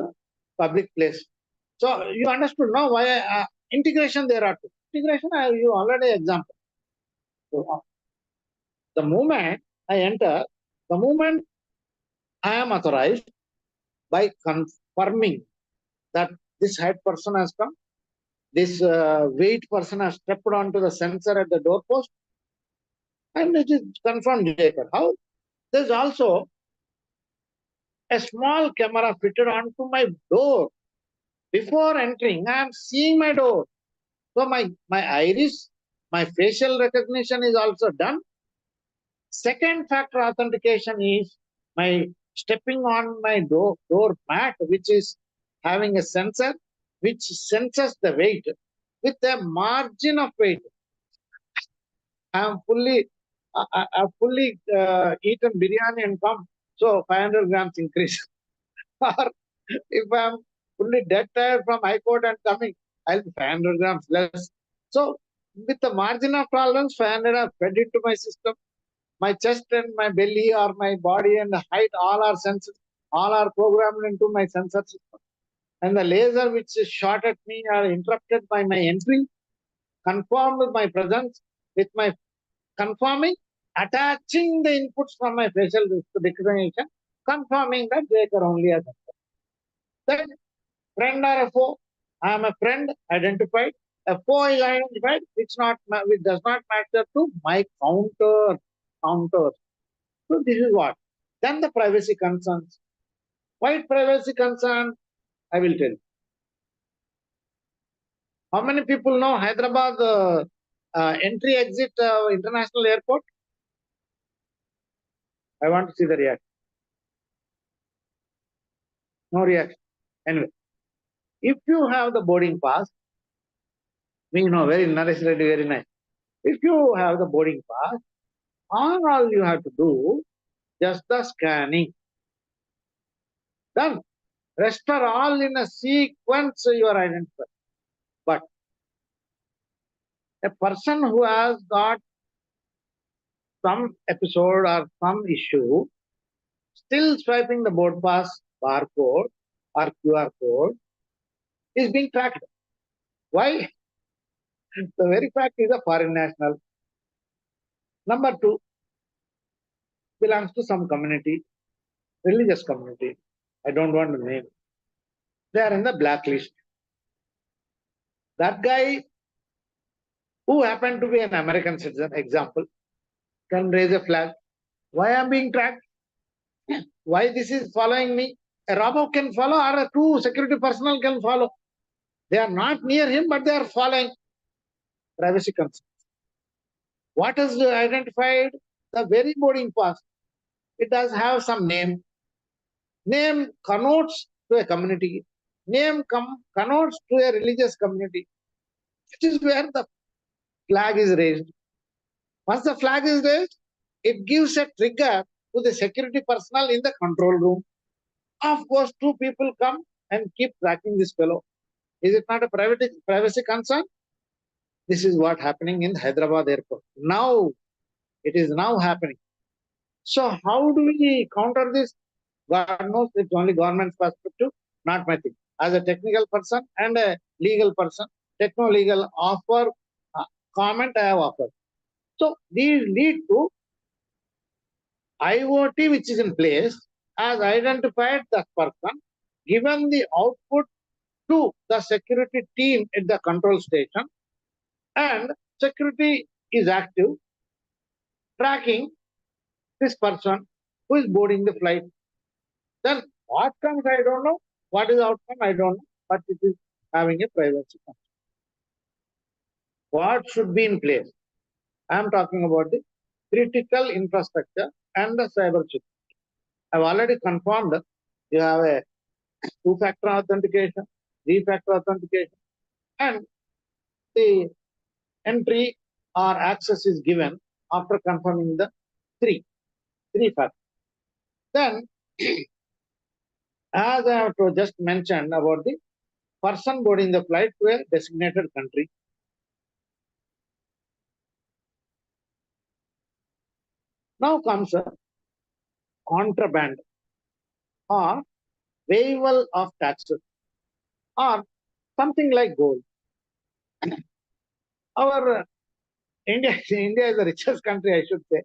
A: public place. So you understood now why integration there are two. Integration, you already example. So, the moment I enter, the moment I am authorized by confirming that this height person has come, this weight person has stepped onto the sensor at the doorpost, and it is confirmed later. How? There's also a small camera fitted onto my door. Before entering, I am seeing my door. So my iris, my facial recognition is also done. Second factor authentication is my stepping on my door mat, which is having a sensor which senses the weight with a margin of weight. I've fully eaten biryani and come, so 500 grams increase. Or if I'm fully dead tired from high court and coming, I'll be 500 grams less. So with the margin of tolerance, 500 are fed into my system. My chest and my belly or my body and the height, all are senses, all are programmed into my sensor system. And the laser which is shot at me are interrupted by my entry, confirmed my presence with my confirming, attaching the inputs from my facial recognition, confirming that they are only a sensor. Then friend or a foe, I am a friend identified. A foe is identified which does not matter to my counter. So this is what. Then the privacy concerns. Why privacy concern? I will tell you. How many people know Hyderabad entry exit international airport? I want to see the reaction. No reaction. Anyway, if you have the boarding pass, we know very Naresh Reddy, very nice. If you have the boarding pass, all you have to do just the scanning. Done. Rest are all in a sequence you are identified. But A person who has got some episode or some issue, still swiping the board pass barcode or QR code is being tracked. Why? The very fact is a foreign national. Number two, belongs to some community, religious community. I don't want to name. They are in the blacklist. That guy who happened to be an American citizen, example, can raise a flag. Why I'm being tracked? Why this is following me? A robber can follow or a two security personnel can follow. They are not near him, but they are following. Privacy concerns. What is identified? The very boarding pass. It does have some name. Name connotes to a community. Name connotes to a religious community. Which is where the flag is raised. Once the flag is raised, it gives a trigger to the security personnel in the control room. Of course, two people come and keep tracking this fellow. Is it not a privacy concern? This is what happening in Hyderabad airport. Now, it is now happening. So how do we counter this? God knows it's only government's perspective, not my thing. As a technical person and a legal person, techno-legal offer, comment I have offered. So these lead to IoT which is in place has identified the person, given the output to the security team at the control station, and security is active, tracking this person who is boarding the flight. Then what comes, I don't know. What is the outcome, I don't know. But it is having a privacy concern. What should be in place? I am talking about the critical infrastructure and the cyber security. I've already confirmed you have a two-factor authentication, three-factor authentication, and the entry or access is given after confirming the three factors. Then, as I have just mentioned about the person boarding the flight to a designated country. Now comes a contraband or waiver of taxes or something like gold. Our India is the richest country, I should say,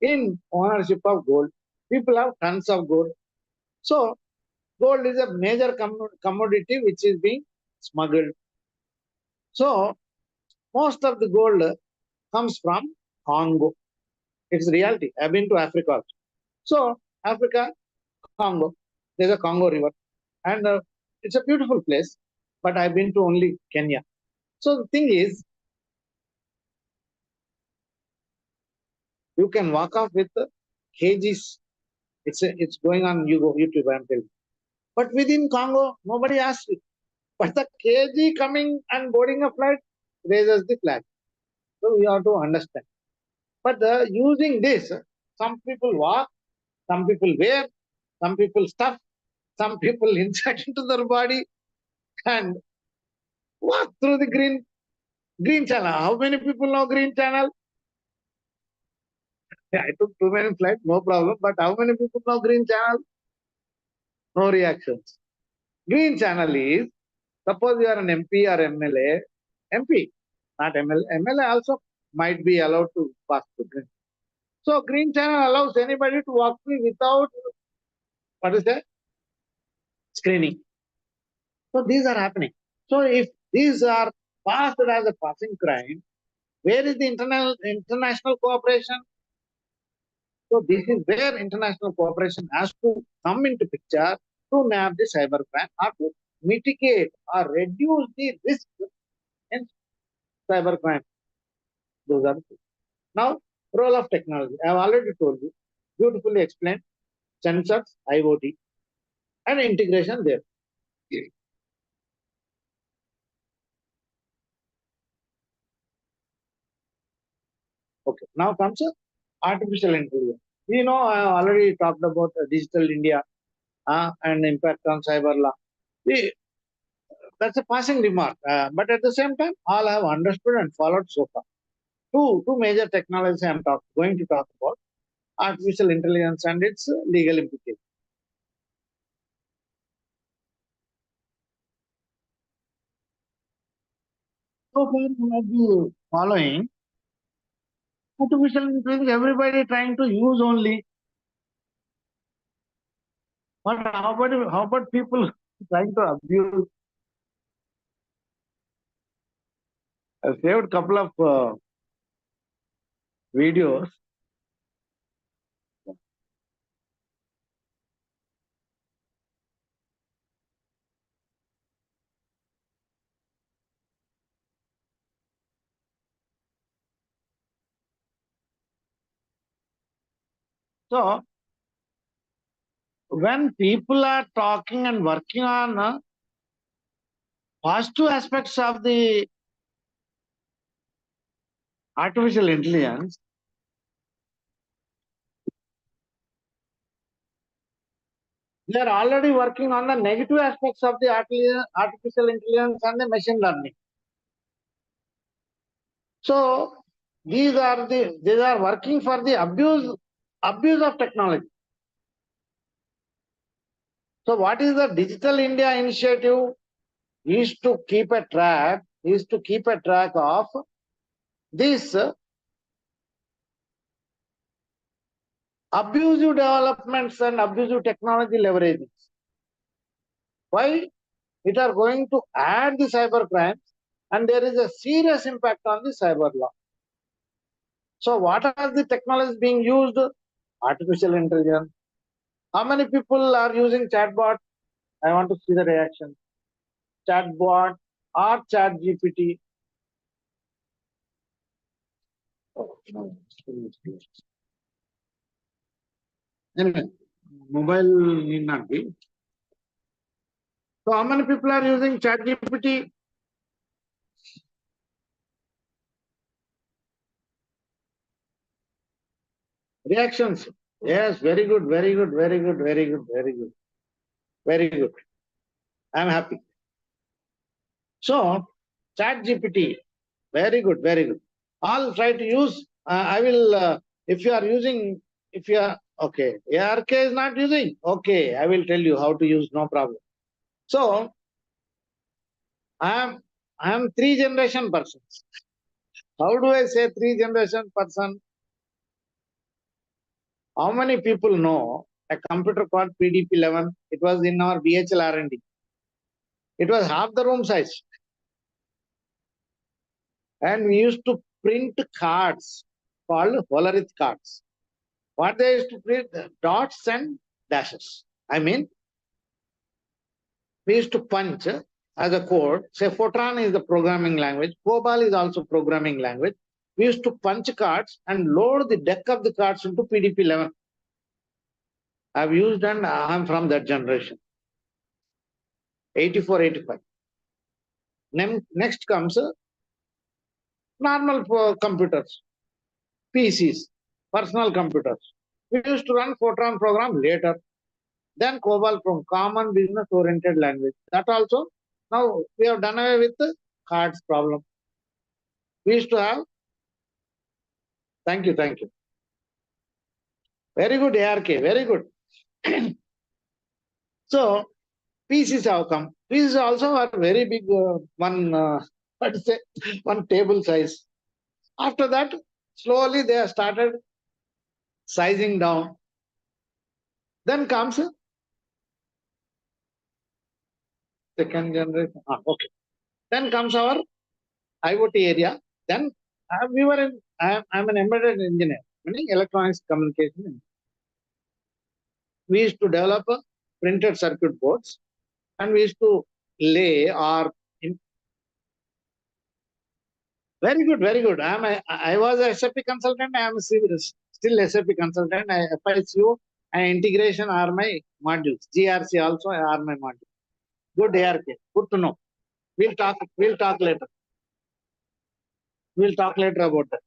A: in ownership of gold. People have tons of gold. So, gold is a major commodity which is being smuggled. So, most of the gold comes from Congo. It's reality. I've been to Africa also. So, Africa, Congo, there's a Congo river. And it's a beautiful place, but I've been to only Kenya. So, the thing is, you can walk off with kgs. It's going on YouTube, I'm telling you. But within Congo, nobody asks you. But the kg coming and boarding a flight raises the flag. So we have to understand. But using this, some people walk, some people wear, some people stuff, some people insert into their body and walk through the green channel. How many people know green channel? I took too many flights, no problem. But how many people know green channel? No reactions. Green channel is, suppose you are an MP or MLA, MP, not MLA. MLA also might be allowed to pass through green. So green channel allows anybody to walk free without, what is that? Screening. So these are happening. So if these are passed as a passing crime, where is the international cooperation? So this is where international cooperation has to come into picture to nab the cybercrime or to mitigate or reduce the risk in cybercrime. Those are the things. Now, role of technology. I have already told you, beautifully explained, sensors, IoT, and integration there. Okay, now comes artificial intelligence. You know, I already talked about digital India and impact on cyber law. that's a passing remark. But at the same time, all have understood and followed so far. Two major technologies I'm going to talk about: artificial intelligence and its legal implications. So far, we might be following artificial intelligence. Everybody trying to use only. But how about people trying to abuse? I saved a couple of videos. So when people are talking and working on positive aspects of the artificial intelligence, they are already working on the negative aspects of the artificial intelligence and the machine learning. So these are working for the abuse of technology. So what is the Digital India initiative? Is to keep a track of this abusive developments and abusive technology leveraging. Why? It are going to add the cyber crimes, and there is a serious impact on the cyber law. So what are the technologies being used? Artificial intelligence. How many people are using chatbot? I want to see the reaction. Chatbot or chat GPT. Oh, no. Anyway, mobile need not be. So how many people are using chat GPT? Reactions. Yes, very good, very good, very good, very good, very good. Very good. I'm happy. So, Chat GPT, very good, very good. I'll try to use, I will, if you are using, if you are, okay, ARK is not using, okay, I will tell you how to use, no problem. So, I am 3-generation person. How do I say 3-generation person? How many people know a computer called PDP-11? It was in our BHL R&D. It was half the room size. And we used to print cards called Hollerith cards. What they used to print? Dots and dashes. I mean, we used to punch as a code. Say Fortran is the programming language. COBOL is also programming language. We used to punch cards and load the deck of the cards into PDP-11. I've used and I'm from that generation. 84, 85. Next comes normal computers, PCs, personal computers. We used to run Fortran program later. Then COBOL from common business oriented language. That also, now we have done away with the cards problem. We used to have, thank you. Very good ARK, very good. So, PCs have come. PCs also are very big, what to say, one table size. After that, slowly they have started sizing down. Then comes second generation. Okay. Then comes our IoT area. Then I'm an embedded engineer, meaning electronics communication. We used to develop printed circuit boards, and we used to lay our. Very good, very good. I was a SAP consultant. I am still SAP consultant. FICO and integration are my modules. GRC also are my modules. Good ARK. Good to know. We'll talk later. We'll talk later about that.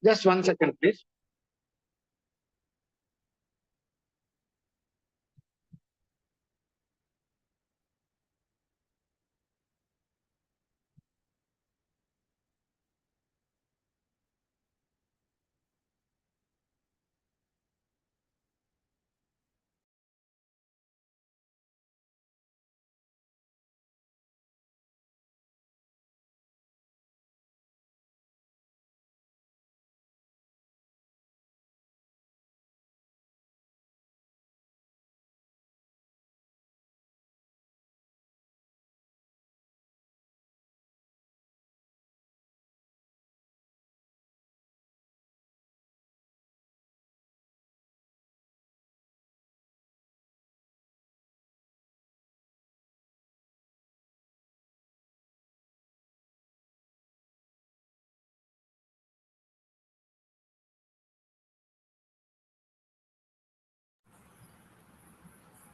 A: Just 1 second, please.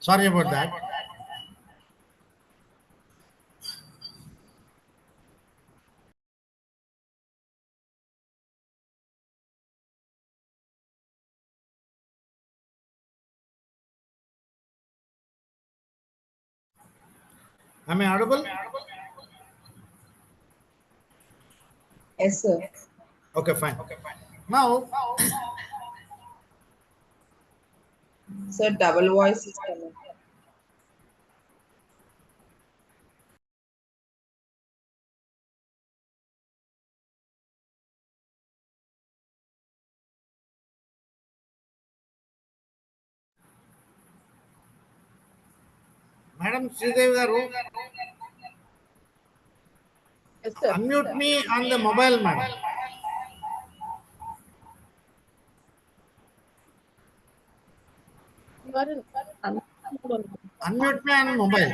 E: Sorry about that. Am I audible?
D: Yes, sir.
E: Okay, fine. Now,
D: Sir, double voice is coming.
E: Madam Sridevi garu,
D: Yes, sir.
E: unmute me on the mobile, madam.
D: You are in.
E: Unmute me on mobile.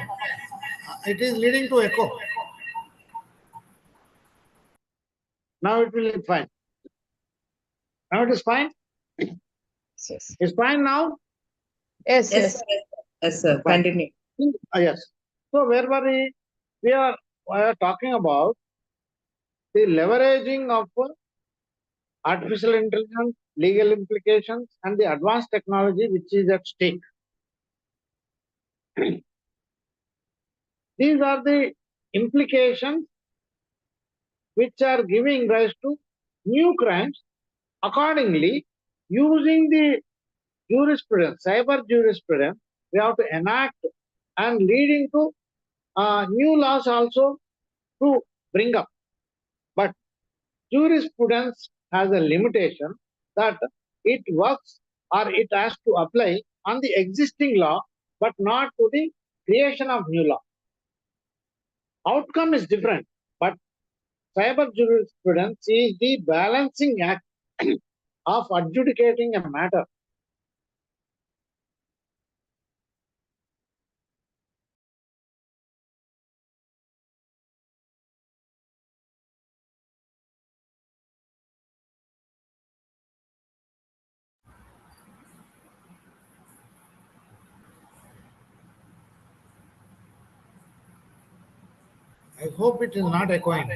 E: It is leading to echo.
A: Now it will be fine. Now it is fine.
D: Yes.
A: It's fine now.
D: Yes, yes. Yes, sir.
A: Fine.
D: Continue.
A: Yes. So where were we? We are talking about the leveraging of artificial intelligence, legal implications, and the advanced technology which is at stake. These are the implications which are giving rise to new crimes. Accordingly, using the jurisprudence, cyber jurisprudence, we have to enact and leading to new laws also to bring up. But jurisprudence has a limitation that it works or it has to apply on the existing law, but not to the creation of new law. Outcome is different, but cyber jurisprudence is the balancing act of adjudicating a matter.
E: I hope it is not echoing.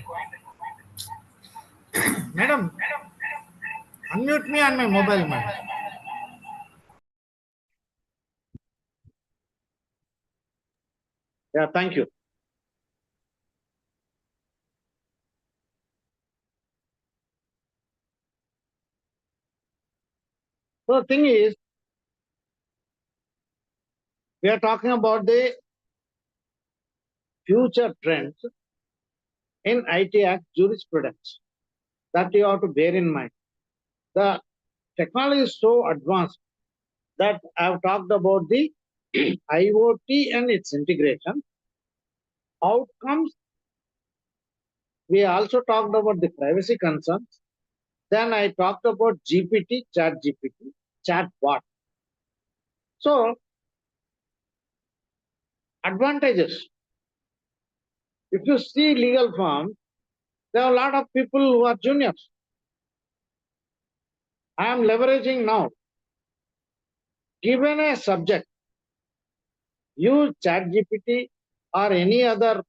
E: Madam, unmute me on my mobile, madam.
A: Yeah, thank you. So the thing is, we are talking about the future trends in IT Act jurisprudence that you have to bear in mind. The technology is so advanced that I have talked about the IoT and its integration. Outcomes, we also talked about the privacy concerns. Then I talked about GPT, chat GPT, chatbot. So, advantages. If you see legal firms, there are a lot of people who are juniors. I am leveraging now. Given a subject, use ChatGPT or any other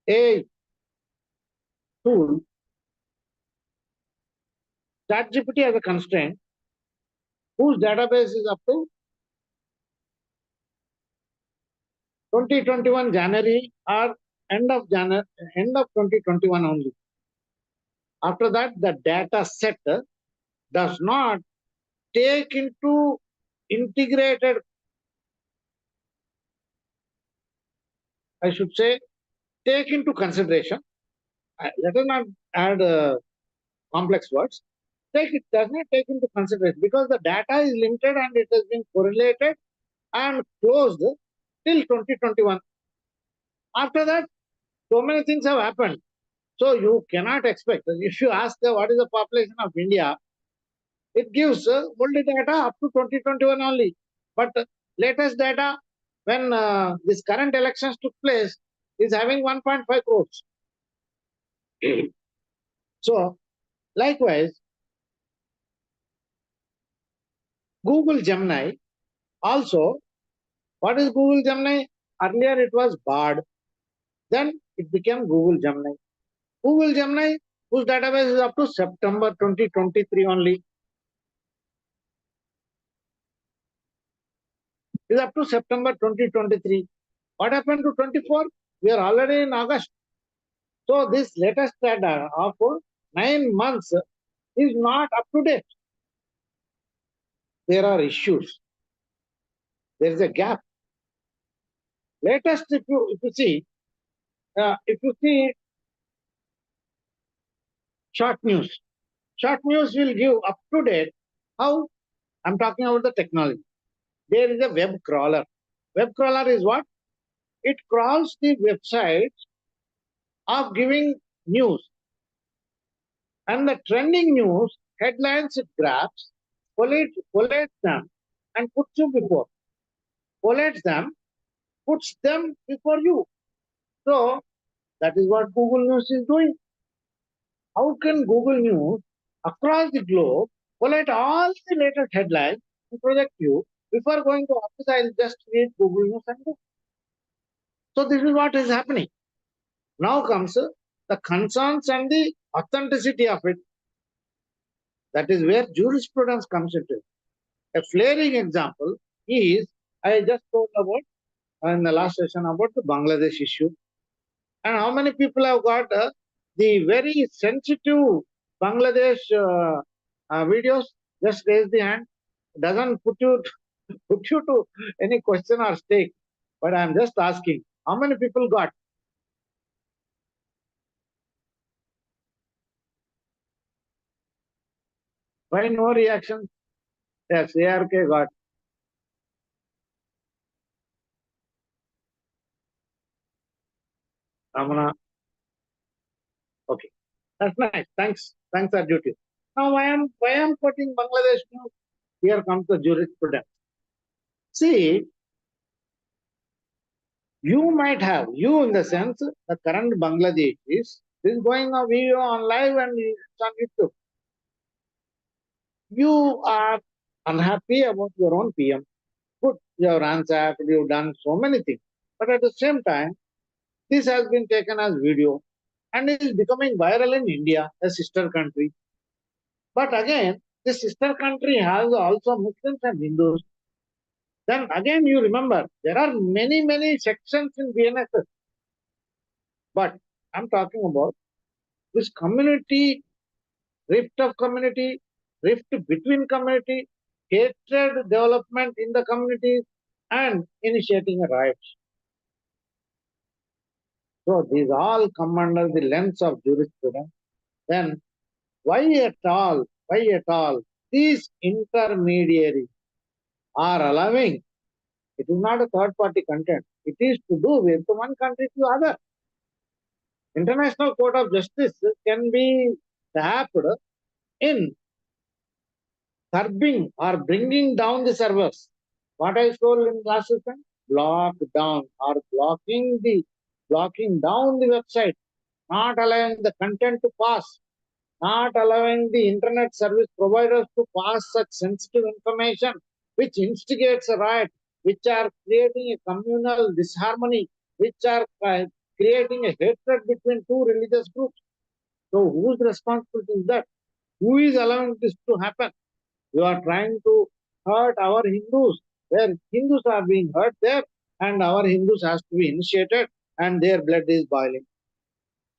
A: AI tool. ChatGPT has a constraint whose database is up to 2021 January or end of 2021 only. After that, the data set does not take into integrated, I should say, take into consideration. Let us not add complex words. It does not take into consideration because the data is limited and it has been correlated and closed till 2021. After that, so many things have happened. So you cannot expect, if you ask what is the population of India, it gives only data up to 2021 only. But latest data, when this current elections took place, is having 1.5 crores. So, likewise, Google Gemini also What is Google Gemini? Earlier it was Bard. Then it became Google Gemini. Google Gemini, whose database is up to September 2023 only. Is up to September 2023. What happened to 24? We are already in August. So this latest data of 9 months is not up to date. There are issues. There is a gap. Latest, if you see short news will give up to date. How? I'm talking about the technology. There is a web crawler. Web crawler is what? It crawls the website of giving news. And the trending news headlines it grabs, collates them, and puts them before you. So that is what Google News is doing. How can Google News across the globe collect all the latest headlines and project you before going to office? I'll just read Google News and go. So this is what is happening. Now comes the concerns and the authenticity of it. That is where jurisprudence comes into it. A flaring example is, I just told about in the last session about the Bangladesh issue. And how many people have got the very sensitive Bangladesh videos? Just raise the hand. Doesn't put you to any question or stake. But I'm just asking, how many people got? Why no reaction? Yes, ARK got. Ramana. Okay. That's nice. Thanks, Adjuti. Now why I'm quoting Bangladesh news? Here comes the jurisprudence. See, you might have, you in the sense, the current Bangladesh is going on video on live and it's on YouTube. You are unhappy about your own PM. Good, you have ransacked, you've done so many things. But at the same time, this has been taken as video and it is becoming viral in India, a sister country. But again, this sister country has also Muslims and Hindus. Then again, you remember, there are many sections in BNSS. But I'm talking about this community, rift between community, hatred development in the communities, and initiating a riot. So these all come under the lens of jurisprudence. Then why at all these intermediaries are allowing? It is not a third party content. It is to do with one country to other. International Court of Justice can be tapped in curbing or bringing down the servers. What I told in last session, block down or blocking down the website, not allowing the content to pass, not allowing the internet service providers to pass such sensitive information which instigates a riot, which are creating a communal disharmony, which are creating a hatred between two religious groups. So whose responsibility is that? Who is allowing this to happen? You are trying to hurt our Hindus, where Hindus are being hurt there, and our Hindus has to be initiated, and their blood is boiling.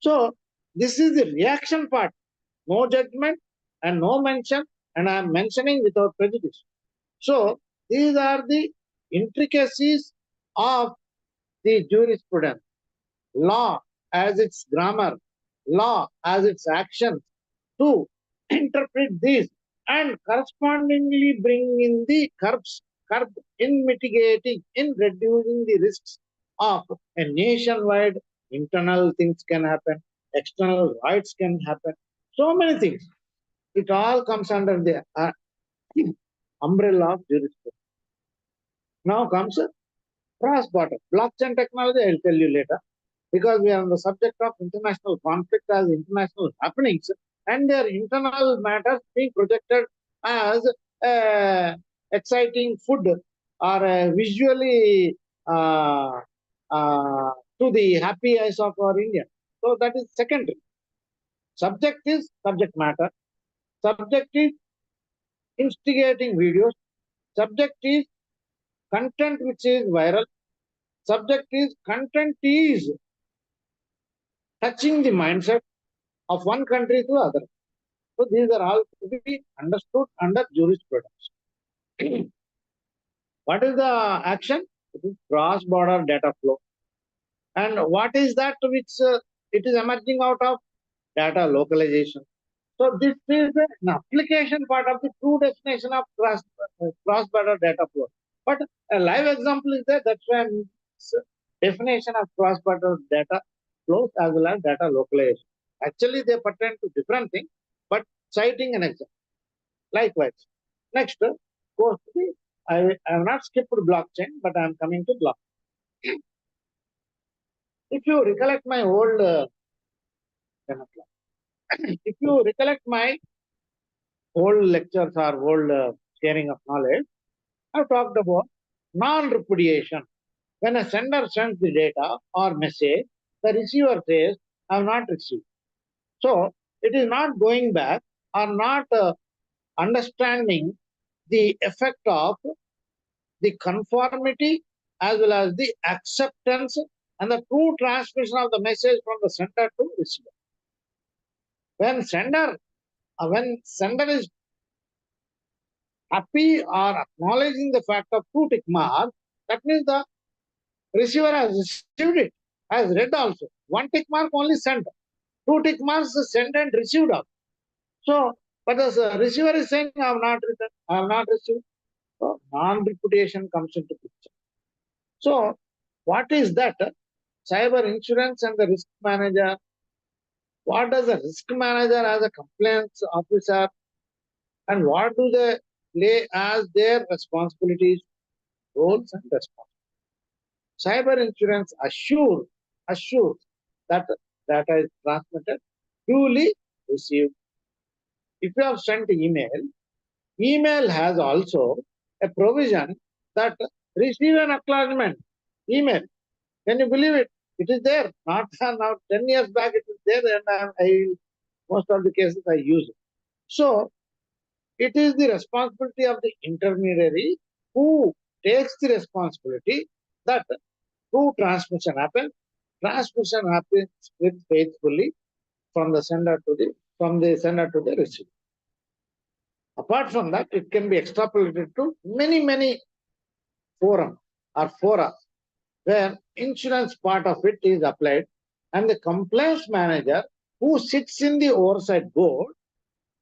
A: So this is the reaction part. No judgment and no mention, and I am mentioning without prejudice. So these are the intricacies of the jurisprudence. Law as its grammar, law as its action, to interpret these and correspondingly bring in the curb in mitigating, in reducing the risks of a nationwide internal things can happen, external rights can happen, so many things. It all comes under the umbrella of jurisprudence. Now comes cross-border. Blockchain technology, I'll tell you later, because we are on the subject of international conflict as international happenings and their internal matters being projected as exciting food or visually to the happy eyes of our Indian. So that is secondary. Subject is subject matter. Subject is instigating videos. Subject is content which is viral. Subject is content is touching the mindset of one country to other. So these are all to be understood under jurisprudence. What is the action? It is cross-border data flow. And what is that which it is emerging out of? Data localization. So this is an application part of the true definition of cross-border data flow. But a live example is there. That's why definition of cross-border data flows as well as data localization. Actually, they pertain to different things, but citing an example. Likewise, next, goes to the, I have not skipped blockchain, but I am coming to blockchain. If you recollect my old, if you recollect my old lectures or old sharing of knowledge, I've talked about non-repudiation. When a sender sends the data or message, the receiver says, I have not received. So it is not going back or not understanding the effect of the conformity as well as the acceptance and the true transmission of the message from the sender to receiver. When sender is happy or acknowledging the fact of true tick mark, that means the receiver has received it, has read also. One tick mark only sent. Two tick marks sent and received out. So, but the receiver is saying, I have not written, I have not received. So, non-repudiation comes into picture. So, what is that? Cyber insurance and the risk manager. What does the risk manager as a compliance officer and what do they lay as their responsibilities, roles and responsibilities? Cyber insurance assures that data is transmitted, duly received. If you have sent email has also a provision that receive an acknowledgement email. Can you believe it? It is there. Not now 10 years back it is there and most of the cases I use it. So it is the responsibility of the intermediary who takes the responsibility that true transmission happens. Transmission happens with faithfully from the sender to the receiver. Apart from that, it can be extrapolated to many forums or fora where insurance part of it is applied, and the compliance manager who sits in the oversight board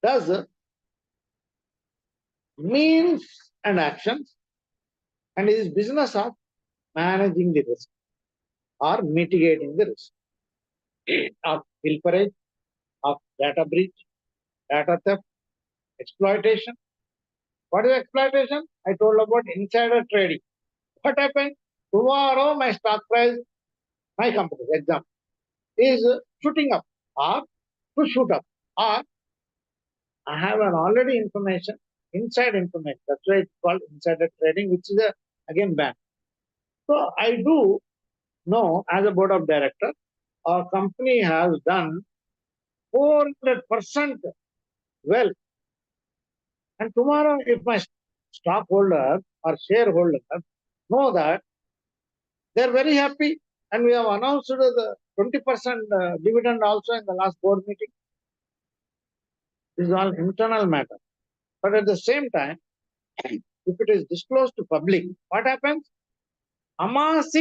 A: does means and actions, and his business of managing the risk or mitigating the risk of pilferage, of data breach, data theft, exploitation. What is exploitation? I told about insider trading. What happened? Tomorrow my stock price, my company, example, is shooting up or to shoot up, or I have an already information, inside information. That's why it's called insider trading, which is again banned. So I do know as a board of director, our company has done 400% well. And tomorrow, if my stockholder or shareholder know that, they're very happy. And we have announced the 20% dividend also in the last board meeting. This is all internal matter. But at the same time, if it is disclosed to public, what happens? Amassed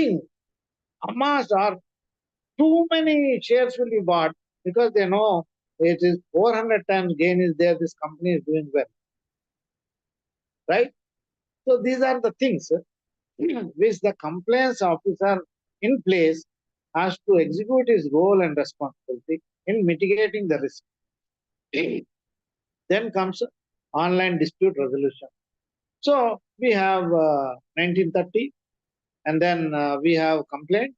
A: or too many shares will be bought because they know it is 400 times gain is there, this company is doing well. Right? So these are the things which the compliance officer in place has to execute his role and responsibility in mitigating the risk. Then comes online dispute resolution. So we have 1930, and then we have complaint.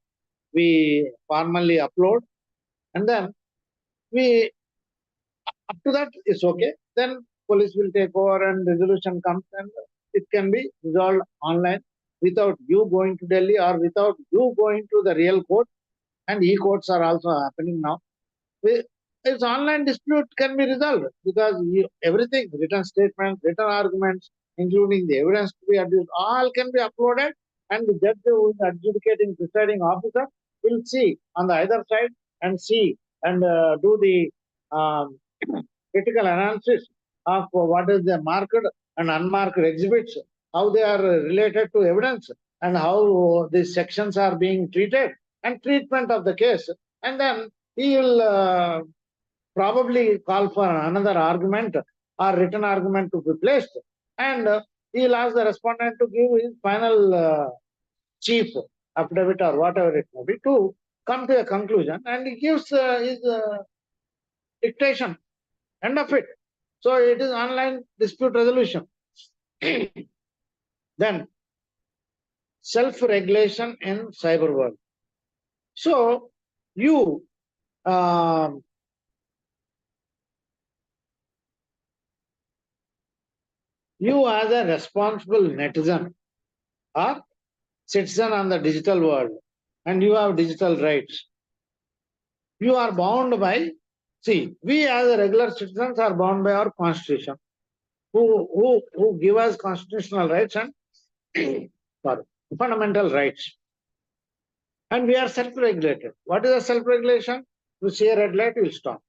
A: We formally upload, and then we up to that is okay. Then police will take over and resolution comes and it can be resolved online without you going to Delhi or without you going to the real court. And e-courts are also happening now. Its online dispute can be resolved because everything, written statements, written arguments, including the evidence to be adduced, all can be uploaded, and the judge who is adjudicating, presiding officer will see on the either side and see and do the critical analysis of what is the marked and unmarked exhibits, how they are related to evidence, and how these sections are being treated, and treatment of the case. And then he will probably call for another argument or written argument to be placed, and he will ask the respondent to give his final chief affidavit or whatever it may be to come to a conclusion, and he gives his dictation, end of it. So it is online dispute resolution. Then self-regulation in cyber world. So you you as a responsible netizen or citizen on the digital world, and you have digital rights. You are bound by, see, we as a regular citizens are bound by our constitution, who give us constitutional rights and sorry, fundamental rights. And we are self-regulated. What is a self-regulation? You see a red light, you will stop.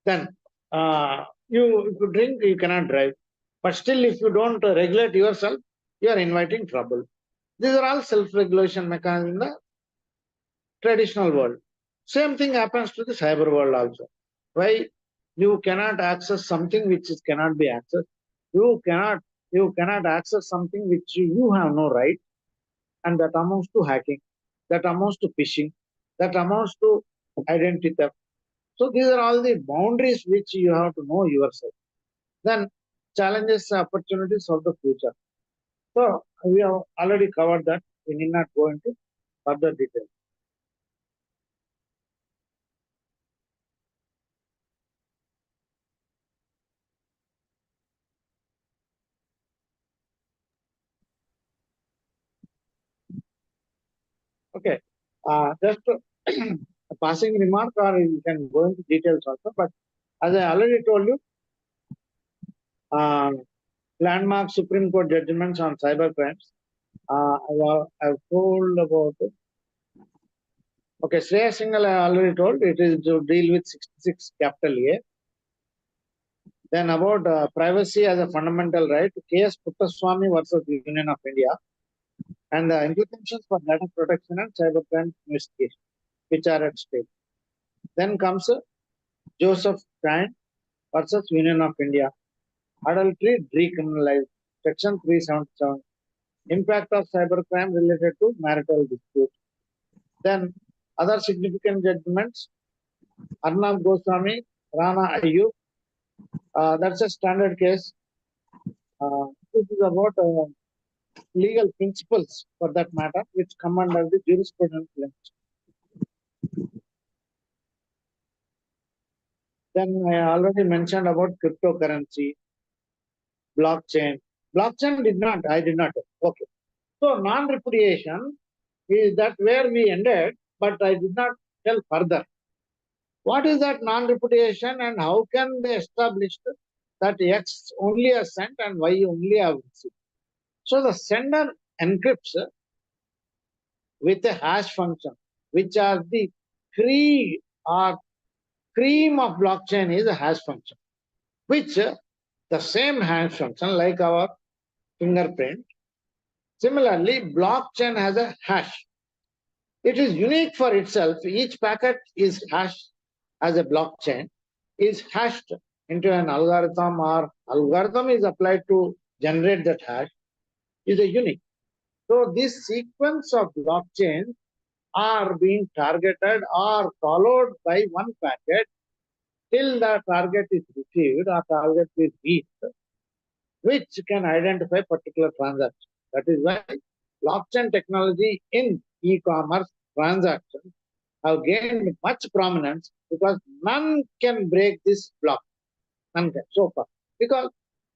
A: Then if you drink, you cannot drive. But still, if you don't regulate yourself, you are inviting trouble. These are all self-regulation mechanisms in the traditional world. Same thing happens to the cyber world also. Why you cannot access something which cannot be accessed? You cannot access something which you have no right, and that amounts to hacking, that amounts to phishing, that amounts to identity theft. So these are all the boundaries which you have to know yourself. Then challenges, opportunities of the future. So we have already covered that. We need not go into further detail. Okay, just a passing remark, or you can go into details also. But as I already told you, landmark Supreme Court judgments on cyber crimes. I've told about it. Okay, Shreya Singhal I already told, it is to deal with 66 capital A. Then about privacy as a fundamental right, K.S. Puttaswamy versus Union of India, and the implications for data protection and cybercrime investigation, which are at stake. Then comes Joseph Kine versus Union of India, adultery decriminalized, section 377, impact of cybercrime related to marital dispute. Then other significant judgments, Arnab Goswami, Rana Ayub, that's a standard case. This is about legal principles for that matter, which come under the jurisprudence lens. Then I already mentioned about cryptocurrency, blockchain. Blockchain I did not. Okay. So non-repudiation is that where we ended, but I did not tell further. What is that non-repudiation, and how can they establish that X only has sent and Y only have received? So the sender encrypts with a hash function, which are the cream of blockchain is a hash function, which the same hash function like our fingerprint. Similarly, blockchain has a hash. It is unique for itself. Each packet is hashed as a blockchain, is hashed into an algorithm, or algorithm is applied to generate that hash, is a unique. So this sequence of blockchains are being targeted or followed by one packet till the target is received or target is reached, which can identify particular transaction. That is why blockchain technology in e-commerce transactions have gained much prominence, because none can break this block. None can so far. Because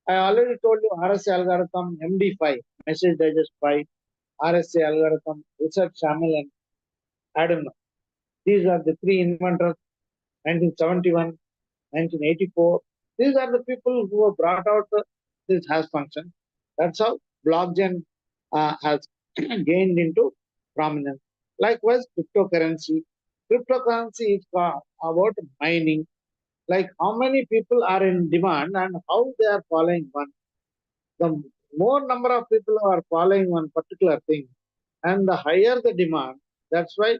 A: I already told you RSA algorithm, MD5, message digest 5, RSA algorithm, Richard Shamil and Adam. These are the three inventors, 1971, 1984. These are the people who have brought out this hash function. That's how blockchain has gained into prominence. Likewise, cryptocurrency. Cryptocurrency is about mining. Like how many people are in demand and how they are following one. The more number of people who are following one particular thing and the higher the demand, that's why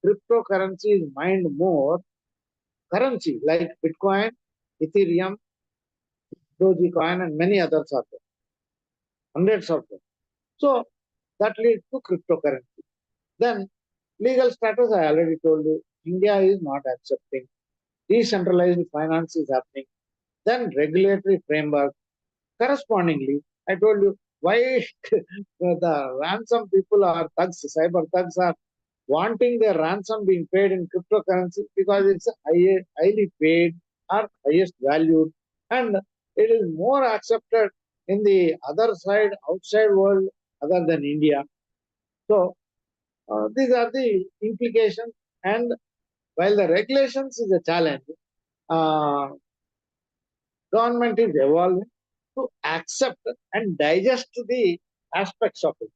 A: cryptocurrency is mined more. Currency like Bitcoin, Ethereum, Dogecoin, and many others are there, hundreds of them. So that leads to cryptocurrency. Then legal status, I already told you, India is not accepting. Decentralized finance is happening. Then regulatory framework. Correspondingly, I told you why the ransom people are thugs, cyber thugs are wanting their ransom being paid in cryptocurrency because it's highly paid or highest valued, and it is more accepted in the other side, outside world other than India. So these are the implications. And while the regulations is a challenge, government is evolving to accept and digest the aspects of it.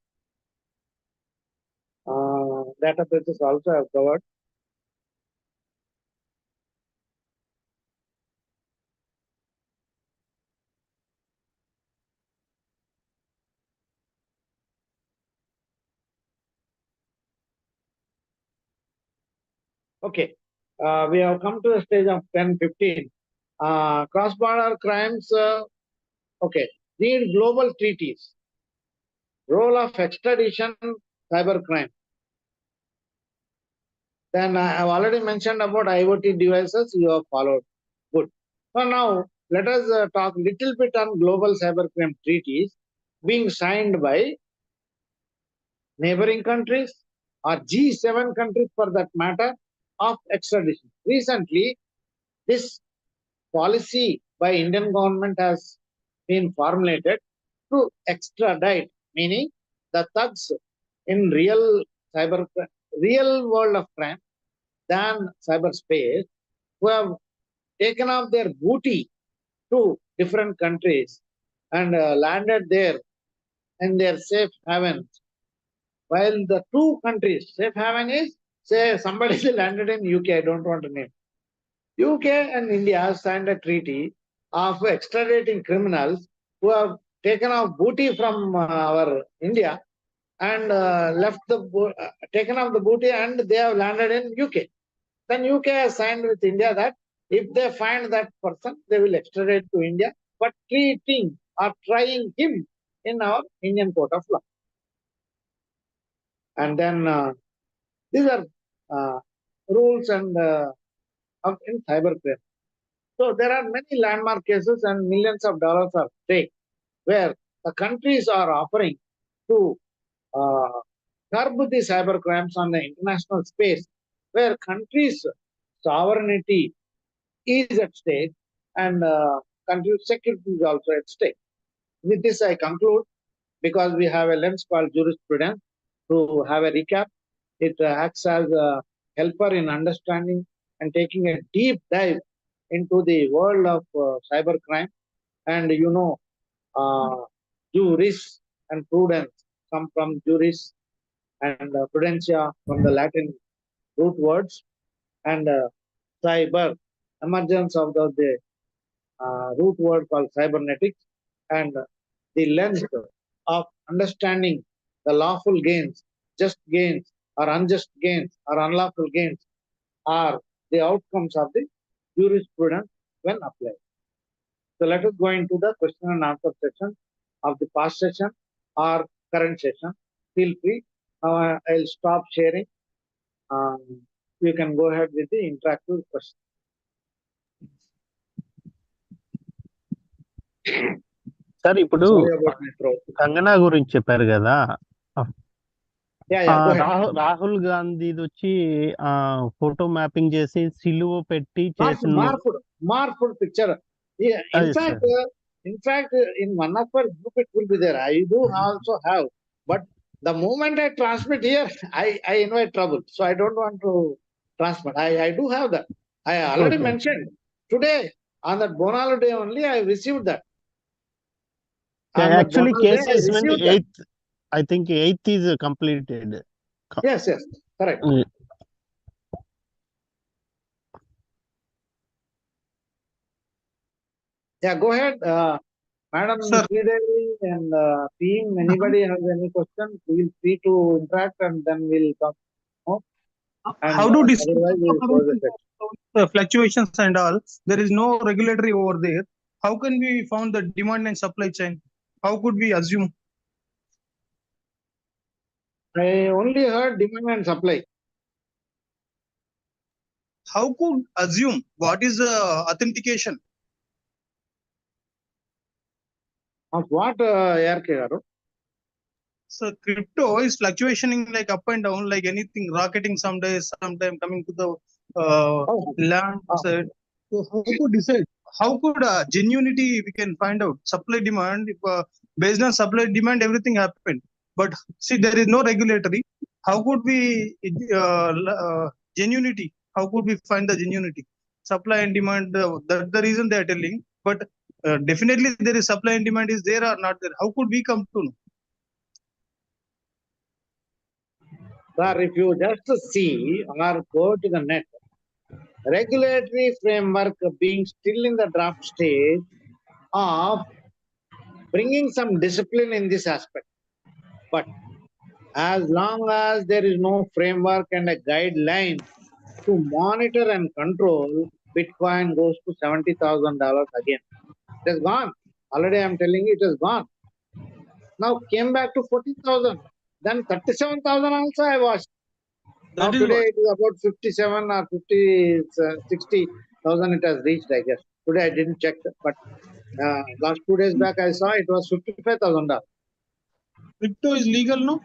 A: Databases also have covered. Okay, we have come to the stage of 10, 15. Cross-border crimes, okay, need global treaties. Role of extradition, cybercrime. Then I have already mentioned about IoT devices, you have followed. Good. So now let us talk little bit on global cybercrime treaties being signed by neighboring countries or G7 countries for that matter of extradition. Recently, this policy by Indian government has been formulated to extradite, meaning the thugs in real world of crime than cyberspace who have taken off their booty to different countries and landed there in their safe havens. While the two countries, safe haven is, say somebody landed in UK, I don't want to name. UK and India signed a treaty of extraditing criminals who have taken off booty from our India and taken off the booty and they have landed in UK. Then UK has signed with India that if they find that person, they will extradite to India, but treating or trying him in our Indian court of law. And then these are rules and in cybercrime. So there are many landmark cases and millions of dollars are at stake where the countries are offering to curb the cyber crimes on the international space, where countries' sovereignty is at stake and country security is also at stake. With this, I conclude because we have a lens called jurisprudence to have a recap. It acts as a helper in understanding and taking a deep dive into the world of cybercrime. And you know, juris and prudence come from juris and prudentia from the Latin root words, and cyber, emergence of the root word called cybernetics, and the lens of understanding the lawful gains, just gains, or unjust gains, or unlawful gains are the outcomes of the jurisprudence when applied. So let us go into the question and answer section of the past session or current session. Feel free. I'll stop sharing. You can go ahead with the interactive question.
B: Sir ఇప్పుడు
A: Sorry about my throat.
B: Kangana గురించి చెప్పారు కదా
A: Yeah, go ahead.
B: Rahul గాంధీది వచ్చి photo mapping చేసి సిలువ పెట్టి చేసిన
A: Marfud picture. Yeah, in
B: Yes,
A: fact,
B: sir.
A: In fact, in one of our group it will be there. I do also have, but the moment I transmit here, I invite trouble. So I don't want to transmit. I do have that. I already
B: Okay.
A: mentioned today on that Bonalu day only. I received that.
B: Yeah,
A: On that
B: actually,
A: Bonalu day,
B: case
A: I
B: is when
A: received that.
B: 8th, I think 8th is completed.
A: Yes, correct.
B: Mm.
A: Yeah, go ahead, Madam
C: Sir.
A: Sridevi and team. Anybody has any questions? Feel free to interact, and then we'll come. And
C: How to decide
A: otherwise we will close the session.
C: fluctuations and all? There is no regulatory over there. How can we found the demand and supply chain? How could we assume?
A: I only heard demand and supply.
C: How could assume? What is the authentication?
A: Of what, ARK garu?
C: So crypto is fluctuating like up and down, like anything, rocketing some days, sometime coming to the
A: Oh,
C: land
A: oh.
C: side. So how could decide? How could genuinity we can find out? Supply demand, based on supply demand, everything happened. But see, there is no regulatory. How could we genuinity? How could we find the genuinity? Supply and demand. That's the reason they are telling. But definitely there is supply and demand is there or not there. How could we come to know?
A: Sir, if you just see or go to the net, regulatory framework being still in the draft stage of bringing some discipline in this aspect. But as long as there is no framework and a guideline to monitor and control, Bitcoin goes to $70,000 again. It has gone. Already I'm telling you, it has gone. Now came back to 40,000. Then 37,000 also I watched. Now
C: That is
A: today
C: what.
A: it is about 57 or 50, 60,000 it has reached, I guess. Today I didn't check, but last 2 days back I saw it was $55,000.
C: Crypto is legal, no?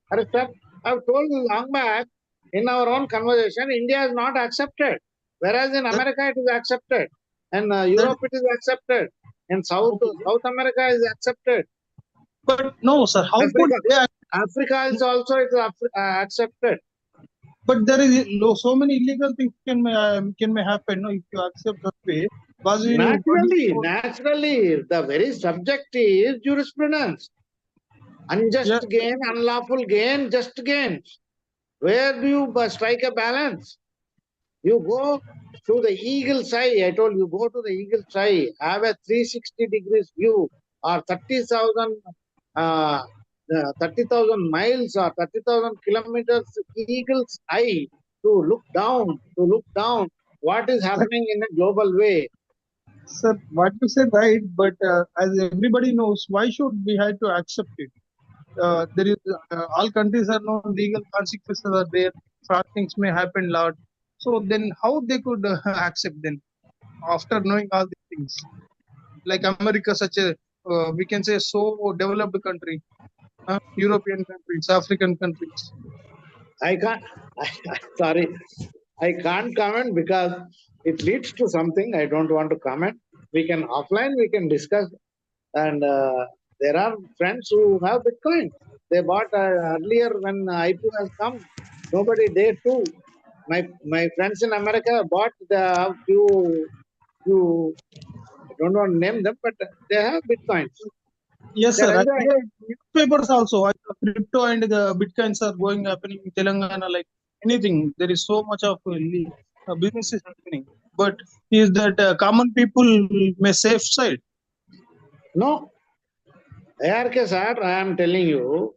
A: Correct, sir. I've told you long back in our own conversation, India is not accepted. Whereas in America it is accepted. And Europe it is accepted. In South America is accepted.
C: But no, sir. How could they?
A: Africa is also it is accepted.
C: But there is so many illegal things may happen. No, if you accept that way, was you
A: Naturally, the very subject is jurisprudence. Unjust gain, unlawful gain, just gain. Where do you strike a balance? You go to the eagle's eye. I told you, go to the eagle's eye, have a 360 degrees view, or 30,000 miles or 30,000 kilometers eagle's eye to look down, what is happening in a global way.
C: Sir, what you said right, but as everybody knows, why should we have to accept it? There is all countries are no legal consequences are there. Fraud things may happen lot. So then, how they could accept then after knowing all these things? Like America, such a we can say so developed country, European countries, African countries.
A: I can't, sorry, I can't comment because it leads to something. I don't want to comment. We can offline, we can discuss. And there are friends who have Bitcoin. They bought earlier when IPO has come. Nobody there too. My friends in America bought the few, I don't want to name them, but they have Bitcoins.
C: Yes,
A: They're
C: sir.
A: enjoying.
C: Newspapers also, crypto and the bitcoins are going happening in Telangana, like anything. There is so much of business is happening. But is that common people may safe side?
A: No. ARK sir, I am telling you,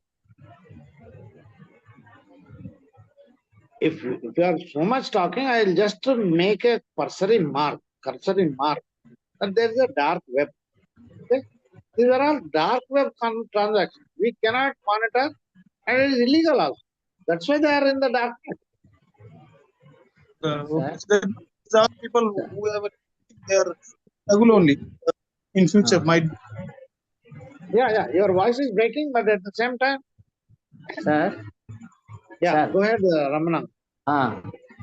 A: if you are so much talking, I will just make a cursory mark. And there is a dark web. Okay? These are all dark web transactions. We cannot monitor, and it is illegal also. That's why they are in the dark web.
C: These are people who have their struggle only in future might.
A: Yeah. Your voice is breaking, but at the same time,
F: Sir,
A: yeah.
F: Sir.
A: Go ahead, Ramana.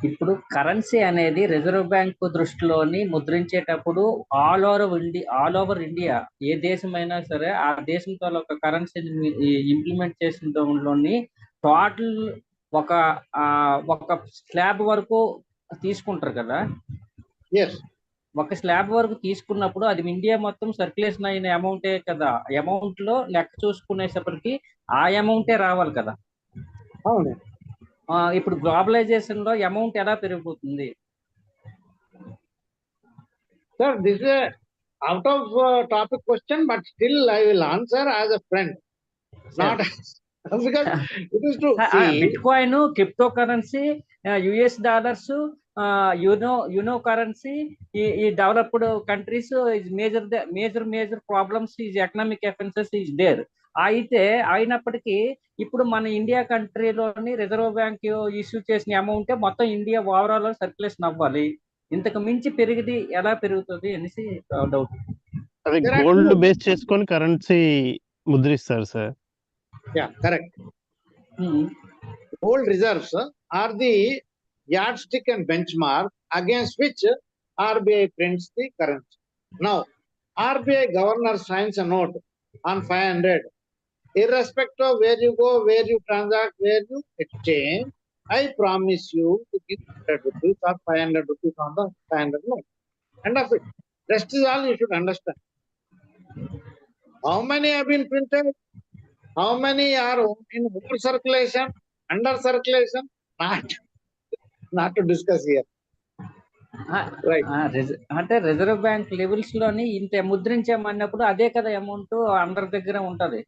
F: ఇప్పుడు currency అనేది reserve bank దృష్టిలోని ముద్రించేటప్పుడు all over India ఏ దేశమైనా సరే ఆ దేశంతో ఒక కరెన్సీని ఇంప్లిమెంట్ చేసిన దానిలోని టోటల్ ఒక ఒక స్లాబ్ వరకు తీసుకుంటారు కదా.
A: Yes.
F: ఒక స్లాబ్ వరకు తీసుకున్నప్పుడు అది ఇండియా మొత్తం సర్క్యులేషన్ అయిన అమౌంటే కదా. అమౌంట్ లో లెక్క చూసుకునేసరికి ఆ అమౌంటే రావాలి కదా.
A: అవును.
F: ఇప్పుడు గ్లోబలైజేషన్ లో అమౌంట్ ఎలా పెరిగిపోతుంది?
A: Sir, this is a out of topic question, but still I will answer as a friend, not because it is to see.
F: Bitcoin, crypto currency, US dollars, you know currency, ఈ developed countries major problems is economic offences is there. అయితే అయినప్పటికీ ఇప్పుడు మన India కంట్రీలోని reserve bank issue చేసిన amount మొత్తం India overall circulation అవ్వాలి. ఇంతకు మించి పెరిగిది ఎలా పెరుగుతుంది అనేసి డౌట్.
B: అది గోల్డ్ బేస్ చేసుకొని కరెన్సీ ముద్రిస్తారు sir.
A: Yeah, correct. Gold reserves are the yardstick and benchmark against which RBI prints the currency. Now, RBI governor signs a note on 500. Irrespective of where you go, where you transact, where you exchange, I promise you to give 100 rupees or 500 rupees on the 500 note. End of it. Rest is all you should understand. How many have been printed? How many are in over circulation, under circulation? Not to discuss here. Right.
F: అంటే reserve bank levels లోని ఇంత ముద్రించామన్నప్పుడు అదే కదా amount అందరి దగ్గర ఉంటది.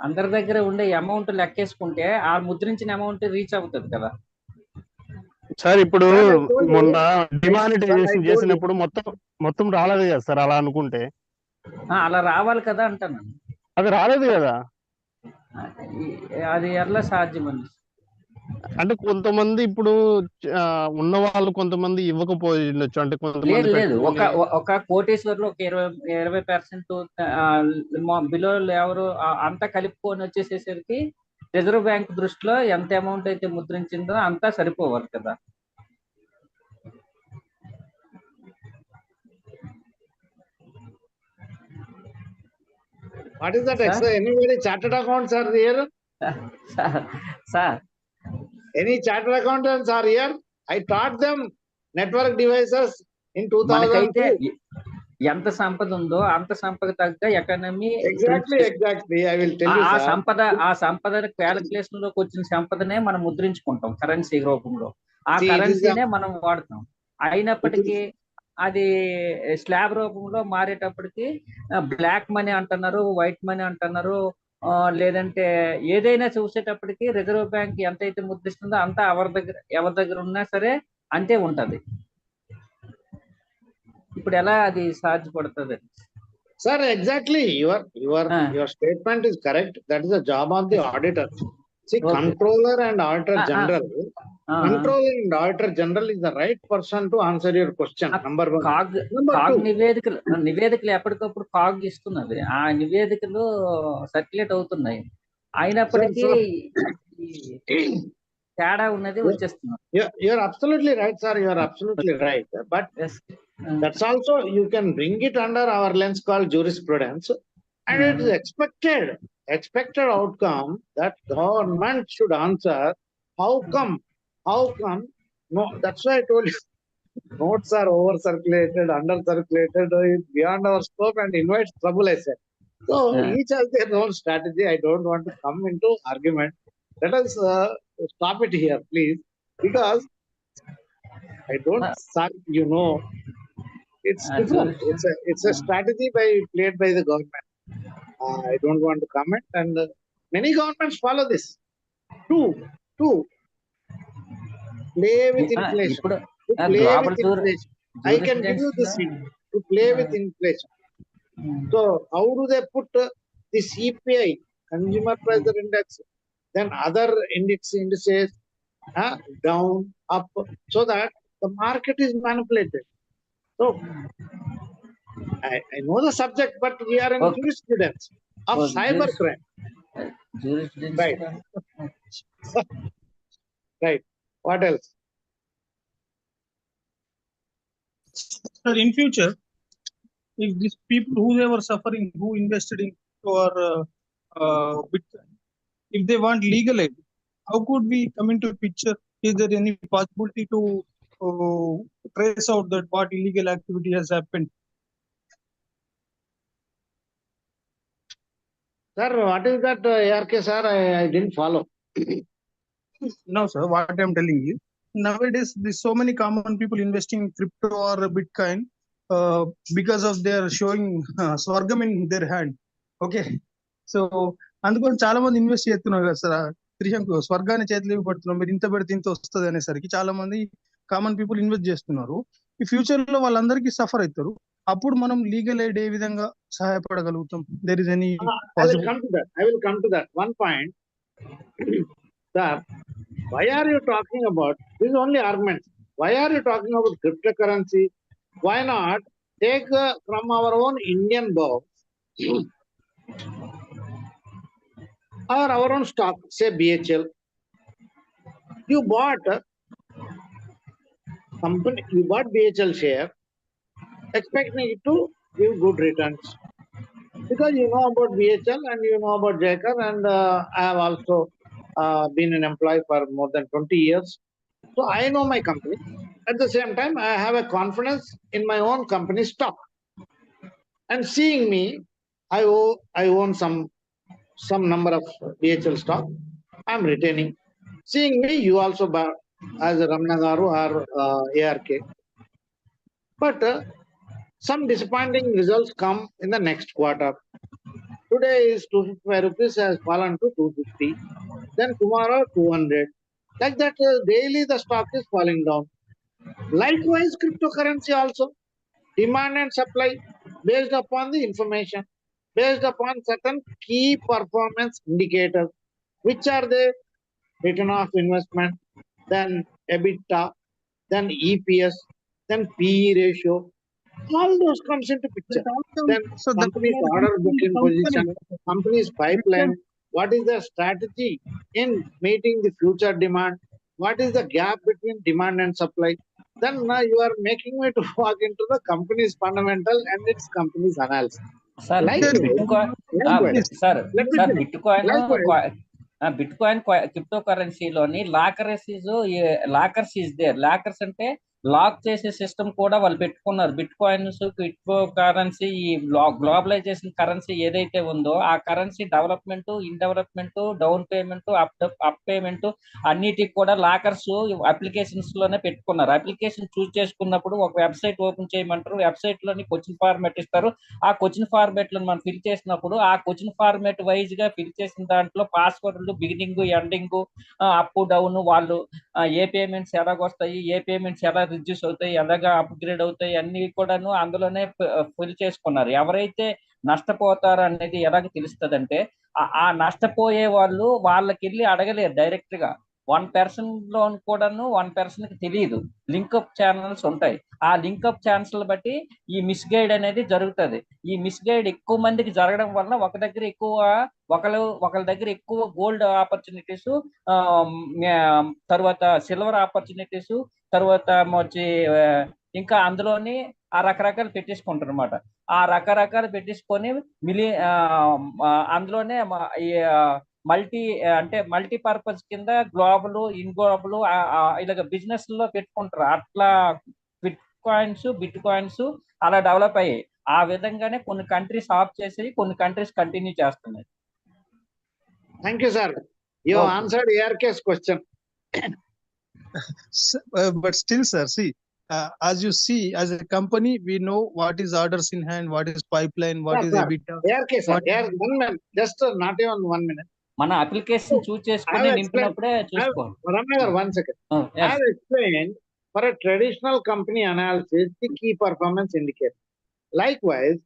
F: అందరి దగ్గర ఉండే అమౌంట్ లెక్కేసుకుంటే ఆ ముద్రించిన అమౌంట్ రీచ్ అవుతుంది కదా
B: సార్. ఇప్పుడు మొన్న డిమానిటైజేషన్ చేసినప్పుడు మొత్తం రాలేదు కదా సార్. అలా అనుకుంటే
F: అలా రావాలి కదా అంటాను.
B: అది రాలేదు కదా.
F: అది ఎలా సాధ్యమండి?
B: అంటే కొంతమంది ఇప్పుడు ఉన్న వాళ్ళు కొంతమంది ఇవ్వకపోయి ఉండొచ్చు. అంటే కొంతమంది
F: లేదు ఒక కోటేశ్వర్లు ఒక 20% బిలో ఎవరు అంతా కలుపుకొని వచ్చేసేసరికి రిజర్వ్ బ్యాంక్ దృష్టిలో ఎంత అమౌంట్ అయితే ముద్రించిందో అంతా సరిపోవాలి కదా.
A: What is that? Anybody chartered accounts are here?
F: Sir.
A: Any chartered accountants are here? I taught them network devices in 2002.
F: ఎంత సంపద ఉందో అంత సంపద తగ్గ economy.
A: Exactly. I will tell you, sir.
F: ఆ సంపద క్యాలిక్యులేషన్ లోకి వచ్చిన సంపదనే మనం ముద్రించుకుంటాం కరెన్సీ రూపంలో. ఆ కరెన్సీనే మనం వాడతాం. అయినప్పటికీ అది స్లాబ్ రూపంలో మారేటప్పటికి బ్లాక్ మనీ అంటున్నారు, వైట్ మనీ అంటున్నారు, లేదంటే ఏదైనా చూసేటప్పటికి రిజర్వ్ బ్యాంక్ ఎంతైతే ముద్రిస్తుందో అంతా ఎవరి దగ్గర ఉన్నా సరే అంతే ఉంటది. ఇప్పుడు ఎలా అది సాధ్యపడుతుంది?
A: Sir, exactly. Your statement is correct. That is the job of the auditor. See, okay. Controller and auditor general. Controller and auditor general is the right person to answer your question. Number one. Number two.
F: నివేదికలు ఎప్పటికప్పుడు CAG ఇస్తున్నది. ఆ నివేదికలు circulate అవుతున్నాయి. అయినప్పటికీ తేడా ఉన్నది వచ్చేస్తున్నారు.
A: You're absolutely right, sir. You're absolutely right. But that's also you can bring it under our lens called jurisprudence, and it is expected outcome that government should answer. How come? No, that's why I told you. Notes are over circulated, under circulated, beyond our scope, and invites trouble, I said. So each has their own strategy. I don't want to come into argument. Let us stop it here, please, because I don't, it's different. It's a strategy played by the government. I don't want to comment, and many governments follow this. Two, play with inflation. I can give you this hint. To play with inflation. So how do they put the CPI, Consumer Price Index, then other indices down, up, so that the market is manipulated. So I know the subject, but we are in jurisprudence of cybercrime. Right. What else?
C: Sir, in future, if these people who they were suffering, who invested in or Bitcoin, if they want legal aid, how could we come into picture? Is there any possibility to trace out that what illegal activity has happened?
A: Sir, what is that ARK, sir? I didn't follow.
C: No, sir. What I'm telling you, nowadays there's so many common people investing in crypto or Bitcoin because of their showing swargam in their hand. Okay, so అందుకని చాలా మంది invest చేస్తున్నారు కదా sir. త్రిశంకు స్వర్గాన్ని చేతిలో పడుతున్నారు, మీరు ఇంత పెడితే ఇంత వస్తుంది అనేసరికి చాలా మంది కామన్ పీపుల్ ఇన్వెస్ట్ చేస్తున్నారు. ఈ ఫ్యూచర్ లో వాళ్ళందరికీ సఫర్ అవుతారు. అప్పుడు మనం లీగల్ ఎయిడ్ ఏ విధంగా సహాయపడగలుగుతాం? There is any
A: I will come to that. I will come to that. One point, sir. Why are you talking about this? Is only arguments. Why are you talking about cryptocurrency? Why not take from our own Indian bonds or our own stock, say BHL? You bought company, you bought BHL share, expecting it to give good returns because you know about BHL and you know about Jaker, and I have also been an employee for more than 20 years. So I know my company. At the same time, I have a confidence in my own company stock. And seeing me, I own some number of BHL stock. I'm retaining. Seeing me, you also buy as a Ramnagaru or ARK. But some disappointing results come in the next quarter. Today is 255 rupees has fallen to 250. Then tomorrow 200. Like that, daily the stock is falling down. Likewise, cryptocurrency also, demand and supply based upon the information, based upon certain key performance indicators, which are the return of investment, then EBITDA, then EPS, then PE ratio. All those comes into picture. Then
C: So the
A: company's order booking position, company's pipeline, what is their strategy in meeting the future demand, what is the gap between demand and supply. Then you are making me to walk into the company's fundamental and its company's analysis.
F: Sir
A: Likewise,
F: bitcoin sir
A: let me
F: sir
A: finish.
F: Bitcoin
A: Likewise,
F: bitcoin crypto కరెన్సీలోని lockers is there. Lockers అంటే lock చేసే system కూడా వాళ్ళు పెట్టుకున్నారు. Bit coins, crypto currency, ఈ globalisation currency ఏదైతే ఉందో ఆ currency development, in development, down payment, up payment అన్నిటికి కూడా లాకర్స్ అప్లికేషన్స్ లోనే పెట్టుకున్నారు. అప్లికేషన్ చూస్ చేసుకున్నప్పుడు ఒక వెబ్సైట్ ఓపెన్ చేయమంటారు, వెబ్సైట్ లోని క్వశ్చన్ ఫార్మాట్ ఇస్తారు. ఆ క్వశ్చన్ ఫార్మాట్ లో మనం ఫిల్ చేసినప్పుడు ఆ క్వశ్చన్ ఫార్మాట్ వైజ్ గా ఫిల్ చేసిన దాంట్లో పాస్వర్డ్లు, బిగినింగ్, ఎండింగ్, అప్ డౌన్, వాళ్ళు ఏ పేమెంట్స్ ఎలాగొస్తాయి, ఏ పేమెంట్స్ ఎలా రిడ్యూస్ అవుతాయి, ఎలాగా అప్గ్రేడ్ అవుతాయి అన్ని కూడాను అందులోనే ఫిల్ చేసుకున్నారు. ఎవరైతే నష్టపోతారు అనేది ఎలాగ తెలుస్తుందంటే ఆ నష్టపోయే వాళ్ళు వాళ్ళకి వెళ్ళి అడగలేరు డైరెక్ట్ గా. 1% లో కూడాను 1% కి తెలియదు. లింకప్ ఛానల్స్ ఉంటాయి. ఆ లింకప్ ఛానల్స్ బట్టి ఈ మిస్గైడ్ అనేది జరుగుతుంది. ఈ మిస్గైడ్ ఎక్కువ మందికి జరగడం వల్ల ఒకళ్ళ దగ్గర ఎక్కువ గోల్డ్ ఆపర్చునిటీస్, తర్వాత సిల్వర్ ఆపర్చునిటీస్, తర్వాత వచ్చి ఇంకా అందులోని ఆ రకరకాలు పెట్టేసుకుంటారు అనమాట. ఆ రకరకాలు పెట్టేసుకొని అందులోనే మల్టీ పర్పస్ కింద గ్లోబల్, ఇన్ గ్లోబల్ ఇలాగ బిజినెస్ లో పెట్టుకుంటారు. అట్లా బిట్ కాయిన్స్ అలా డెవలప్ అయ్యాయి. ఆ విధంగానే కొన్ని కంట్రీస్ ఆఫ్ చేసి కొన్ని కంట్రీస్ కంటిన్యూ చేస్తున్నాయి.
A: Thank you, sir. You
F: Okay.
A: answered ARK's question.
C: But still, sir, see, as you see, as a company, we know what is orders in hand, what is pipeline, what is
A: Sir,
C: EBITDA.
A: ARK, sir, ARK, 1 minute, just not even 1 minute.
F: మన application చూస్ చేసుకుని నింపినప్పుడే చూసుకోవాలి.
A: Ramnagar, 1 second.
F: Yes.
A: I have explained for a traditional company analysis the key performance indicator. Likewise,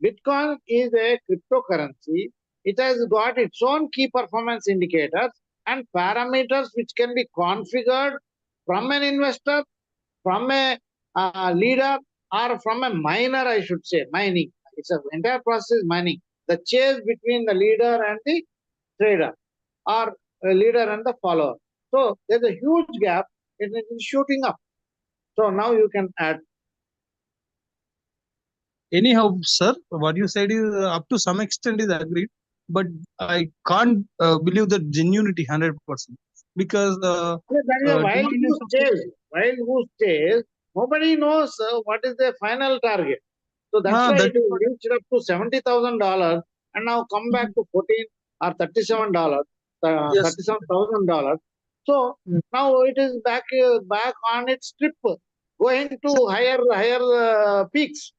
A: Bitcoin is a cryptocurrency. It has got its own key performance indicators and parameters which can be configured from an investor, from a leader, or from a miner, I should say, mining. It's an entire process mining. The chase between the leader and the trader, or a leader and the follower. So there's a huge gap it is shooting up. So now you can add.
C: Anyhow, sir, what you said is up to some extent is agreed, but I can't believe the genuinity 100% because
A: That is a wild
C: demand
A: goose
C: is
A: chase. Wild goose chase. Nobody knows what is the final target. So that's
C: Ah,
A: why
C: that
A: it is reached up to $70,000 and now come back to 14 or $37,
C: yes.
A: $37,000. So
C: Mm.
A: now it is back on its trip, going to higher peaks.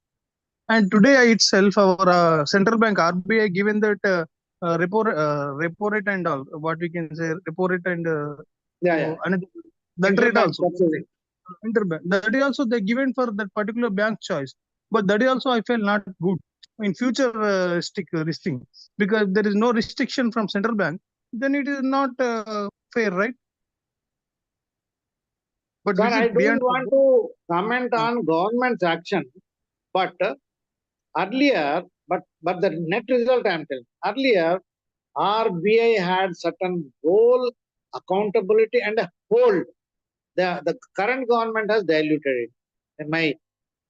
C: And today itself, our central bank RBI given that repo rate and all, what we can say, repo rate and
A: Yeah.
C: another that rate
A: Interbank
C: also.
A: purchasing.
C: Interbank. That is also they given for that particular bank choice. But that is also I feel not good in future stick this thing because there is no restriction from central bank. Then it is not fair, right? But
A: Sir,
C: which is
A: I
C: beyond.
A: don't want to comment on government's action, but earlier, but the net result I am telling. Earlier, RBI had certain role, accountability, and a hold. The current government has diluted it. In my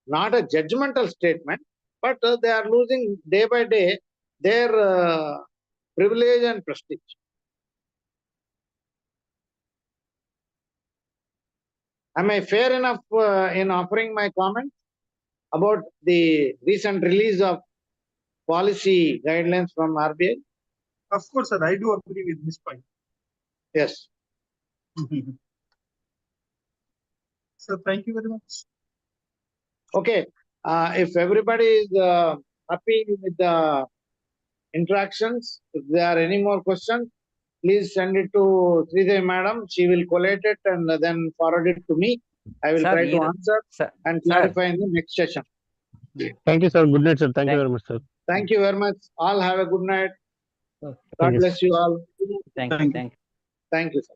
A: not a judgmental statement, but they are losing day by day their privilege and prestige. Am I fair enough in offering my comment about the recent release of policy guidelines from RBI?
C: Of course, sir, I do agree with this point.
A: Yes.
C: So thank you very much.
A: Okay. If everybody is happy with the interactions, if there are any more questions, please send it to Sridevi Madam. She will collate it and then forward it to me. I will
F: Sir,
A: try to answer
F: sir,
A: and clarify in the next session.
B: Thank you, sir. Good night, sir. Thank you very much, sir.
A: Thank you very much. All have a good night. God
B: Thank you,
A: bless you all.
F: thank
C: Thank
F: you.
C: you.
A: Thank you, sir.